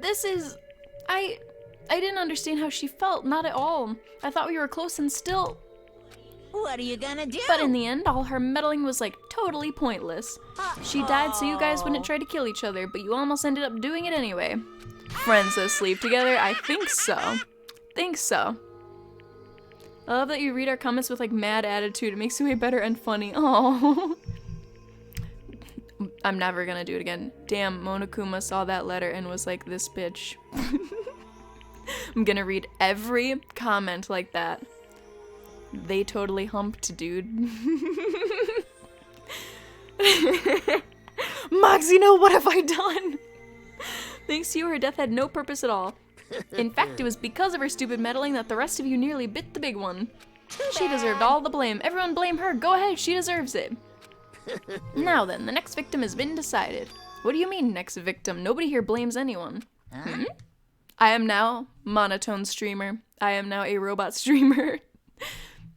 This is... I didn't understand how she felt, not at all. I thought we were close and still... What are you gonna do? But in the end, all her meddling was like totally pointless. She died so you guys wouldn't try to kill each other, but you almost ended up doing it anyway. Friends that sleep together? I think so. I love that you read our comments with like mad attitude. It makes it way better and funny. Oh. I'm never gonna do it again. Damn, Monokuma saw that letter and was like, this bitch. I'm gonna read every comment like that. They totally humped, dude. Moxxi, no, what have I done? Thanks to you, her death had no purpose at all. In fact, it was because of her stupid meddling that the rest of you nearly bit the big one. She deserved all the blame. Everyone blame her. Go ahead, she deserves it. Now then, the next victim has been decided. What do you mean, next victim? Nobody here blames anyone. I am now monotone streamer. I am now a robot streamer.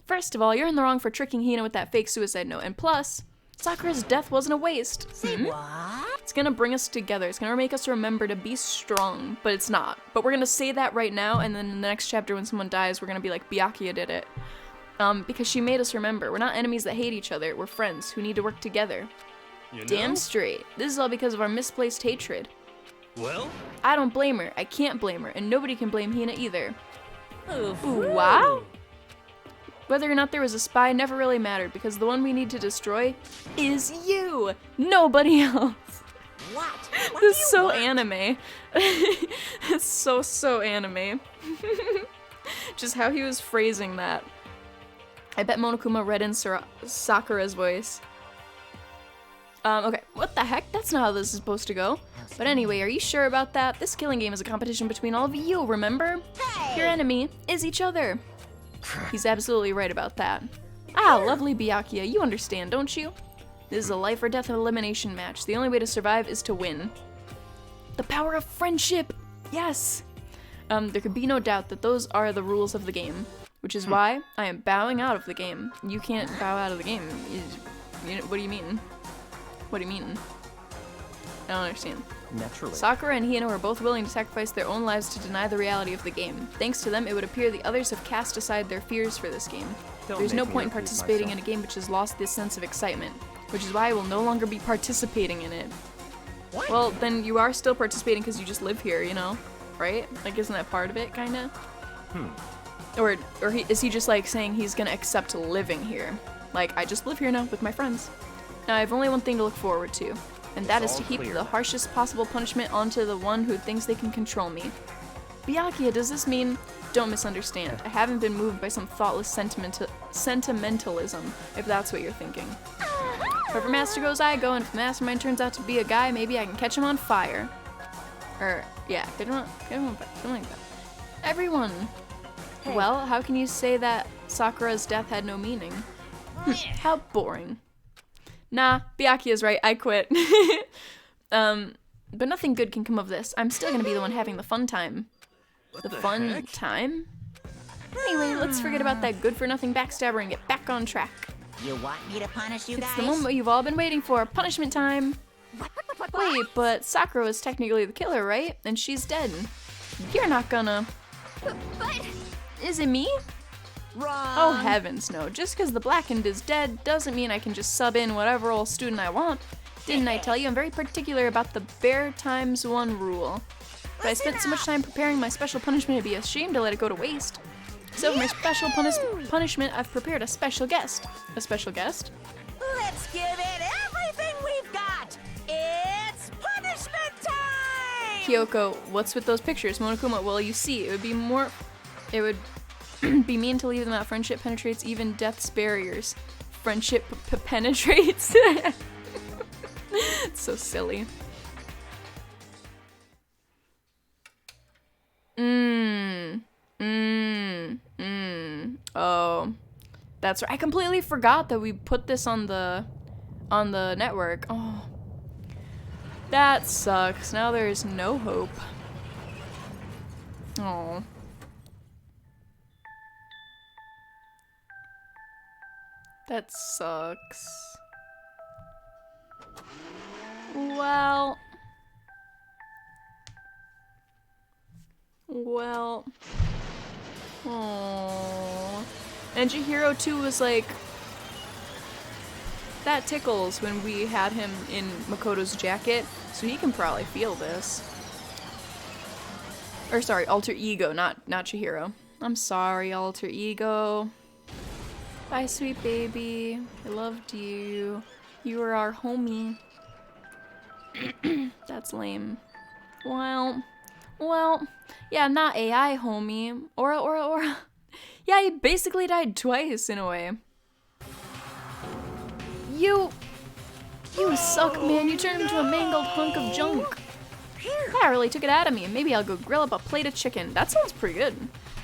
First of all, you're in the wrong for tricking Hina with that fake suicide note. And plus, Sakura's death wasn't a waste. Say what? It's gonna bring us together. It's gonna make us remember to be strong, but it's not. But we're gonna say that right now, and then in the next chapter when someone dies, we're gonna be like, Byakuya did it. Because she made us remember. We're not enemies that hate each other. We're friends who need to work together. You know? Damn straight. This is all because of our misplaced hatred. Well, I don't blame her. I can't blame her. And nobody can blame Hina either. Oof. Ooh, wow. Whether or not there was a spy never really mattered because the one we need to destroy is you. Nobody else. What? This is so anime. It's so anime. Just how he was phrasing that. I bet Monokuma read in Sakura's voice. Okay, what the heck? That's not how this is supposed to go. But anyway, are you sure about that? This killing game is a competition between all of you, remember? Your enemy is each other. He's absolutely right about that. Ah, lovely Byakuya, you understand, don't you? This is a life or death elimination match. The only way to survive is to win. The power of friendship! Yes! There could be no doubt that those are the rules of the game. Which is why I am bowing out of the game. You can't bow out of the game. What do you mean? What do you mean? I don't understand. Naturally. Sakura and Hina were both willing to sacrifice their own lives to deny the reality of the game. Thanks to them, it would appear the others have cast aside their fears for this game. There's no point in participating in a game which has lost this sense of excitement, which is why I will no longer be participating in it. What? Well, then you are still participating because you just live here, you know? Right? Like, isn't that part of it, kinda? Or is he just like saying he's gonna accept living here? Like, I just live here now with my friends. Now I have only one thing to look forward to, and that is to heap the harshest possible punishment onto the one who thinks they can control me. Byakuya, does this mean? Don't misunderstand. I haven't been moved by some thoughtless sentimentalism, if that's what you're thinking. Wherever master goes, I go, and if the mastermind turns out to be a guy, maybe I can catch him on fire. Or, yeah, catch him on fire, something like that. Everyone! Well, how can you say that Sakura's death had no meaning? How boring. Nah, Byakuya's right, I quit. But nothing good can come of this. I'm still gonna be the one having the fun time. The fun time? Anyway, let's forget about that good-for-nothing backstabber and get back on track. You want me to punish you guys? It's the moment you've all been waiting for, punishment time! Wait, but Sakura was technically the killer, right? And she's dead. You're not gonna... But... Is it me? Wrong. Oh heavens no, just because the Blackened is dead doesn't mean I can just sub in whatever old student I want. Didn't I tell you? I'm very particular about the bare times one rule. But I spent so much time preparing my special punishment, it'd be a shame to let it go to waste. So for my special punishment, I've prepared a special guest. A special guest? Let's give it everything we've got! It's punishment time! Kyoko, what's with those pictures? Monokuma, well, you see, it would be mean to leave them out. Friendship penetrates even death's barriers. Friendship penetrates? It's so silly. Oh, that's right. I completely forgot that we put this on the network. Oh, that sucks. Now there's no hope. Oh. That sucks. Well. Aww. And Chihiro too was like, that tickles when we had him in Makoto's jacket, so he can probably feel this. Or sorry, alter ego, not Chihiro. I'm sorry, alter ego. Bye, sweet baby. I loved you. You were our homie. That's lame. Well, yeah, not AI homie. Or. Yeah, he basically died twice in a way. You suck, man. You turned into a mangled hunk of junk. That really took it out of me. Maybe I'll go grill up a plate of chicken. That sounds pretty good.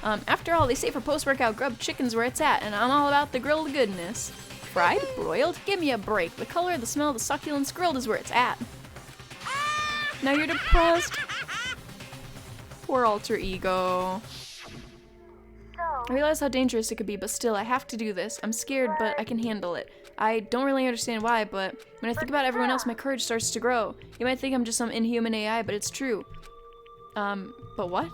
After all, they say for post-workout grub, chicken's where it's at, and I'm all about the grilled goodness. Fried? Broiled? Give me a break. The color, the smell, the succulence, grilled is where it's at. Now you're depressed. Poor alter ego. I realize how dangerous it could be, but still, I have to do this. I'm scared, but I can handle it. I don't really understand why, but when I think about everyone else, my courage starts to grow. You might think I'm just some inhuman AI, but it's true. But what?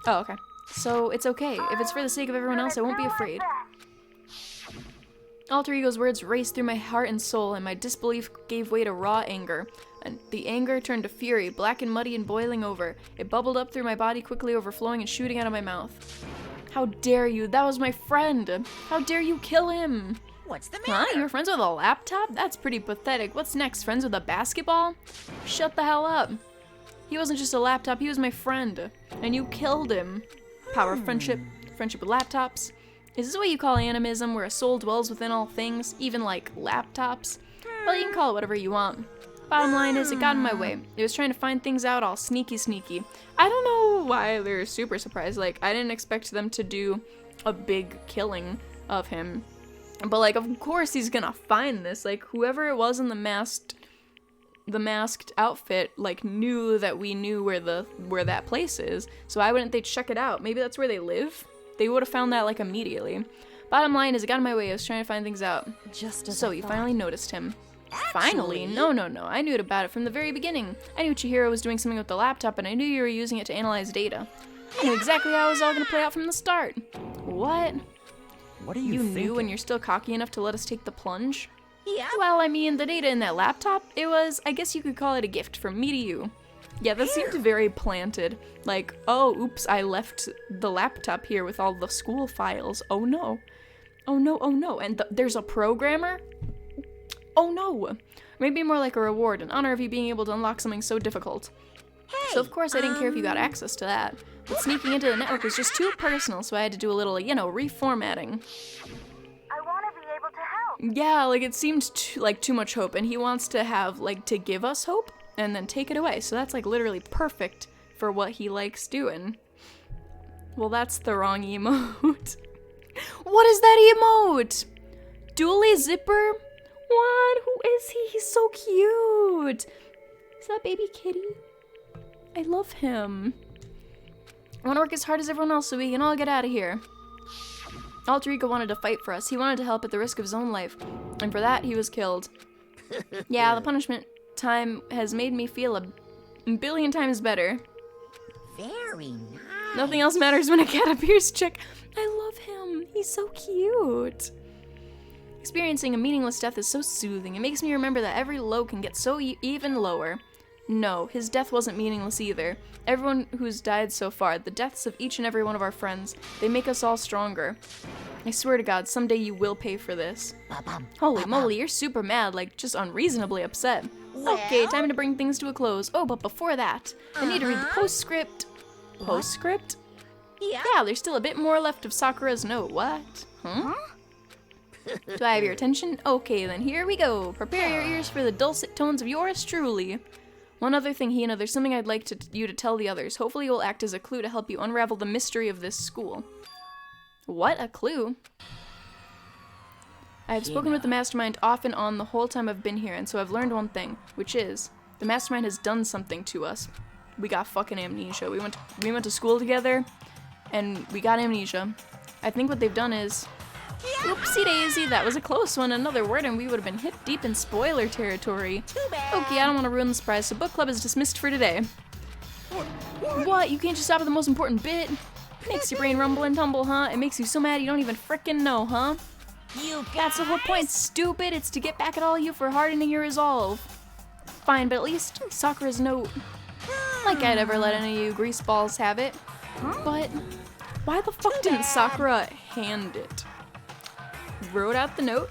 Oh, okay. So, it's okay. If it's for the sake of everyone else, I won't be afraid. Alter ego's words raced through my heart and soul, and my disbelief gave way to raw anger. And the anger turned to fury, black and muddy and boiling over. It bubbled up through my body, quickly overflowing and shooting out of my mouth. How dare you? That was my friend! How dare you kill him? What's the Huh? matter? You were friends with a laptop? That's pretty pathetic. What's next? Friends with a basketball? Shut the hell up. He wasn't just a laptop, he was my friend. And you killed him. Power of friendship. Friendship with laptops. Is this what you call animism, where a soul dwells within all things, even like laptops? Well, you can call it whatever you want. Bottom line is, it got in my way. It was trying to find things out all sneaky. I don't know why they're super surprised. Like, I didn't expect them to do a big killing of him. But, like, of course he's gonna find this. Like, whoever it was in the masked outfit, like, knew that we knew where that place is. So why wouldn't they check it out? Maybe that's where they live? They would have found that, like, immediately. Bottom line is, it got in my way. I was trying to find things out. Just as So I you thought. finally noticed him. Finally? No. I knew about it from the very beginning. I knew Chihiro was doing something with the laptop, and I knew you were using it to analyze data. I knew exactly how it was all gonna play out from the start. What? What are you You thinking? knew and you're still cocky enough to let us take the plunge? Yeah. Well, I mean, the data in that laptop, it was, I guess you could call it a gift from me to you. Yeah, that seemed very planted. Like, oh, oops, I left the laptop here with all the school files. Oh no. Oh no. And there's a programmer? Oh no. Maybe more like a reward, in honor of you being able to unlock something so difficult. So of course I didn't care if you got access to that. But sneaking into the network was just too personal, so I had to do a little, reformatting. I want to be able to help. Yeah, like it seemed like too much hope, and he wants to have, like, to give us hope and then take it away. So that's like literally perfect for what he likes doing. Well, that's the wrong emote. What is that emote? Dually Zipper? What? Who is he? He's so cute. Is that baby kitty? I love him. I want to work as hard as everyone else so we can all get out of here. Alter Ego wanted to fight for us. He wanted to help at the risk of his own life. And for that, he was killed. Yeah, the punishment time has made me feel a billion times better. Very nice. Nothing else matters when a cat appears, chick. I love him. He's so cute. Experiencing a meaningless death is so soothing. It makes me remember that every low can get so even lower. No, his death wasn't meaningless either. Everyone who's died so far, the deaths of each and every one of our friends, they make us all stronger. I swear to God, someday you will pay for this. Holy moly, you're super mad, like just unreasonably upset. Okay, time to bring things to a close. Oh, but before that, I need to read the postscript. Postscript? Yeah, there's still a bit more left of Sakura's note. What? Huh? Do I have your attention? Okay, then here we go. Prepare your ears for the dulcet tones of yours truly. One other thing, Hina, there's something I'd like you to tell the others. Hopefully it will act as a clue to help you unravel the mystery of this school. What? A clue? I have spoken with the Mastermind off and on the whole time I've been here, and so I've learned one thing, which is, the Mastermind has done something to us. We got fucking amnesia. We went to school together, and we got amnesia. I think what they've done is... Oopsie daisy, that was a close one. Another word and we would have been hip deep in spoiler territory. Okay, I don't want to ruin the surprise, so book club is dismissed for today. What? You can't just stop at the most important bit? Makes your brain rumble and tumble, huh? It makes you so mad you don't even frickin' know, huh? That's the whole point, stupid! It's to get back at all you for hardening your resolve. Fine, but at least Sakura's note. Like I'd ever let any of you greaseballs have it. But why the fuck didn't Sakura hand it? Wrote out the note,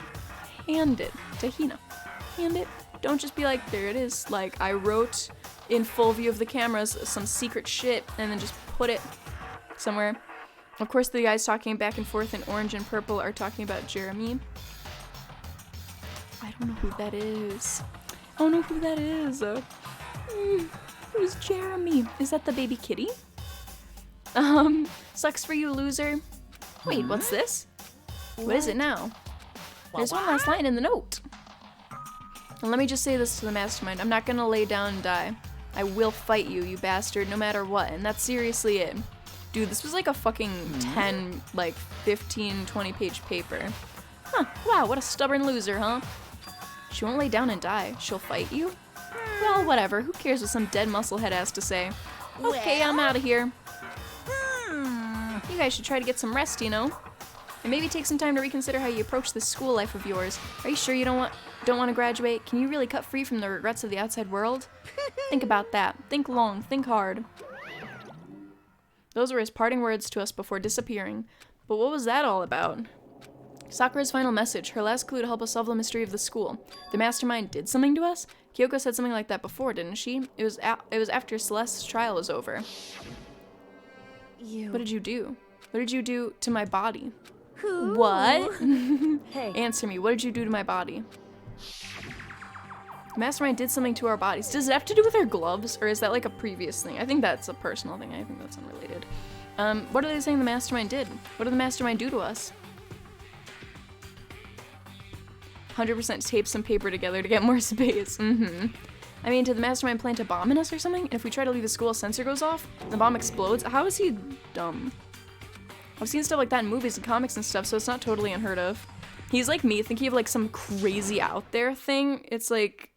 hand it to Hina. Hand it. Don't just be like, there it is. Like, I wrote in full view of the cameras some secret shit and then just put it somewhere. Of course, the guys talking back and forth in orange and purple are talking about Jeremy. I don't know who that is. I don't know who that is. Who's Jeremy? Is that the baby kitty? Sucks for you, loser. Wait, what's this? What is it now? There's one last line in the note. And let me just say this to the Mastermind. I'm not gonna lay down and die. I will fight you, you bastard, no matter what. And that's seriously it. Dude, this was like a fucking 10, like 15, 20 page paper. Huh, wow, what a stubborn loser, huh? She won't lay down and die. She'll fight you? Well, whatever. Who cares what some dead musclehead has to say? Okay, I'm out of here. You guys should try to get some rest, you know? And maybe take some time to reconsider how you approach this school life of yours. Are you sure you don't want to graduate? Can you really cut free from the regrets of the outside world? Think about that. Think long. Think hard. Those were his parting words to us before disappearing. But what was that all about? Sakura's final message, her last clue to help us solve the mystery of the school. The Mastermind did something to us? Kyoko said something like that before, didn't she? It was after Celeste's trial was over. What did you do? What did you do to my body? Who? What? Hey. Answer me. What did you do to my body? The Mastermind did something to our bodies. Does it have to do with our gloves, or is that like a previous thing? I think that's a personal thing. I think that's unrelated. What are they saying the Mastermind did? What did the Mastermind do to us? 100% tape some paper together to get more space. I mean, did the Mastermind plant a bomb in us or something? And if we try to leave the school, a sensor goes off, and the bomb explodes? How is he dumb? I've seen stuff like that in movies and comics and stuff, so it's not totally unheard of. He's like me, thinking of like some crazy out there thing. It's like,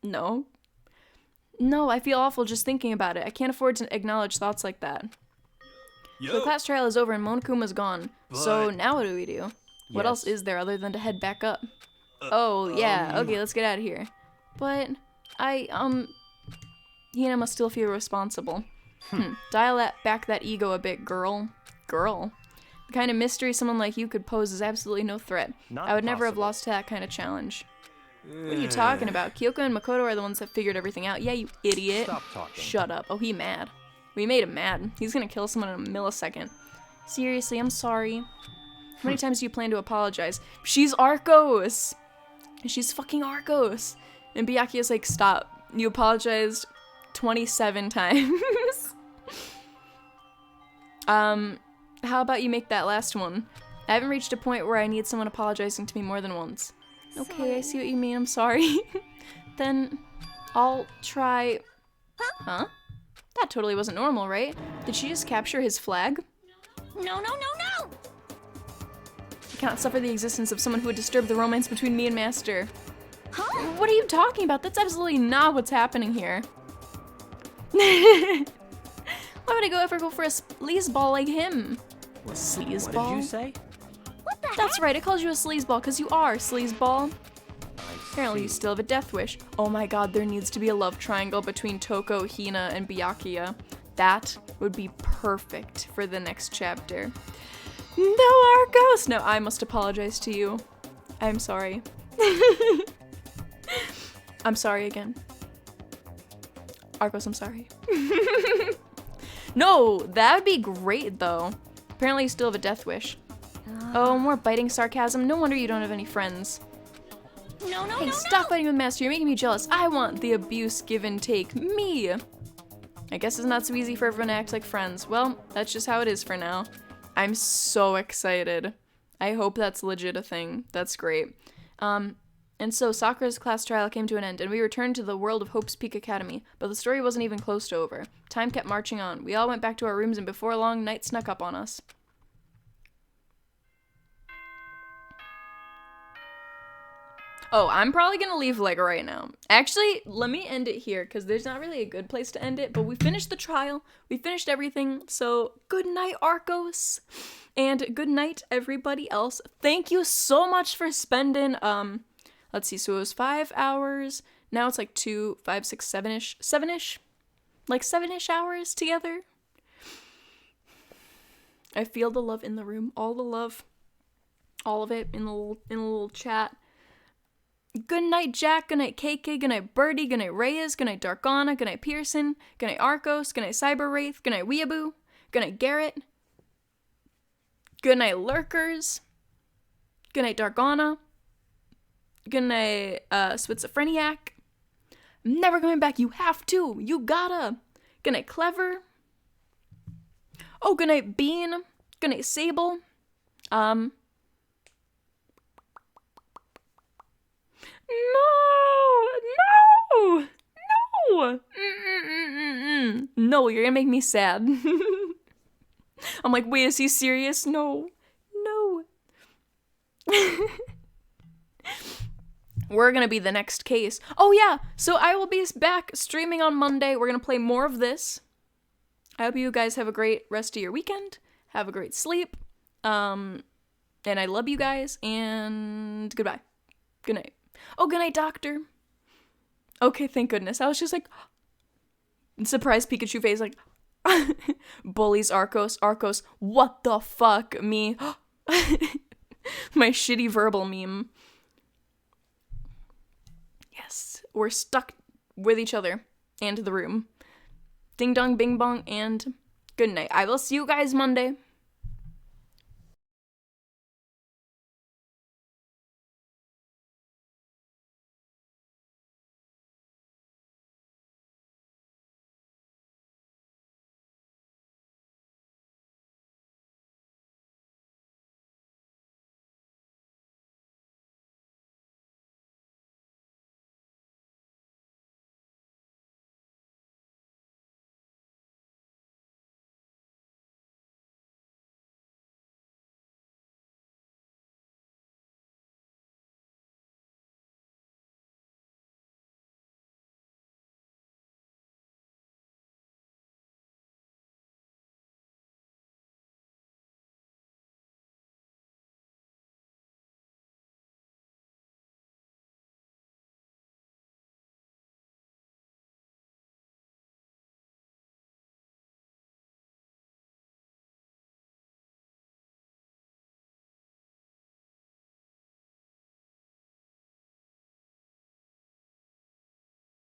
no. No, I feel awful just thinking about it. I can't afford to acknowledge thoughts like that. So the class trial is over and Monokuma's gone. So now what do we do? What else is there other than to head back up? Oh, yeah. Okay, let's get out of here. But Hina must still feel responsible. Dial back that ego a bit, girl. Girl. The kind of mystery someone like you could pose is absolutely no threat. I would never have lost to that kind of challenge. What are you talking about? Kyoko and Makoto are the ones that figured everything out. Yeah, you idiot. Stop talking. Shut up. Oh, he mad. We made him mad. He's gonna kill someone in a millisecond. Seriously, I'm sorry. How many times do you plan to apologize? She's Arcos! She's fucking Arcos! And Byakuya's like, stop. You apologized 27 times. How about you make that last one? I haven't reached a point where I need someone apologizing to me more than once. Okay, I see what you mean, I'm sorry. Then I'll try... Huh? That totally wasn't normal, right? Did she just capture his flag? No! I cannot suffer the existence of someone who would disturb the romance between me and Master. Huh? What are you talking about? That's absolutely not what's happening here. Why would I ever go for a sleazeball like him? What did you say? What the That's right, I called you a sleazeball because you are, sleazeball. Apparently you still have a death wish. Oh my god, there needs to be a love triangle between Toko, Hina, and Byakuya. That would be perfect for the next chapter. No, Arcos! No, I must apologize to you. I'm sorry. I'm sorry again. Arcos, I'm sorry. No, that would be great though. Apparently you still have a death wish. Oh, more biting sarcasm. No wonder you don't have any friends. Hey, stop fighting with Master. You're making me jealous. I want the abuse, give and take. Me! I guess it's not so easy for everyone to act like friends. Well, that's just how it is for now. I'm so excited. I hope that's legit a thing. That's great. And so Sakura's class trial came to an end, and we returned to the world of Hope's Peak Academy. But the story wasn't even close to over. Time kept marching on. We all went back to our rooms, and before long, night snuck up on us. Oh, I'm probably gonna leave like right now. Actually, let me end it here because there's not really a good place to end it, but we finished the trial. We finished everything. So good night, Arcos. And good night, everybody else. Thank you so much for spending, let's see, so it was 5 hours. Now it's like 2, 5, 6, 7-ish. 7-ish? Like 7-ish hours together. I feel the love in the room. All the love. All of it in the little chat. Good night, Jack. Good night, KK. Good night, Birdie. Good night, Reyes. Good night, Darkana. Good night, Pearson. Good night, Arcos. Good night, Cyber Wraith. Good night, Weeaboo. Good night, Garrett. Good night, Lurkers. Good night, Darkana. Good night, Schizophreniac. I'm never coming back. You have to. You gotta. Good night, Clever. Oh, good night, Bean. Good night, Sable. No! No, you're gonna make me sad. I'm like, wait, is he serious? No. We're gonna be the next case. Oh yeah, so I will be back streaming on Monday. We're gonna play more of this. I hope you guys have a great rest of your weekend. Have a great sleep. And I love you guys, and goodbye. Good night. Oh, good night, Doctor. Okay, thank goodness. I was just like, surprise Pikachu face, like, bullies Arcos. Arcos, what the fuck, me? My shitty verbal meme. Yes, we're stuck with each other and the room. Ding dong, bing bong, and good night. I will see you guys Monday.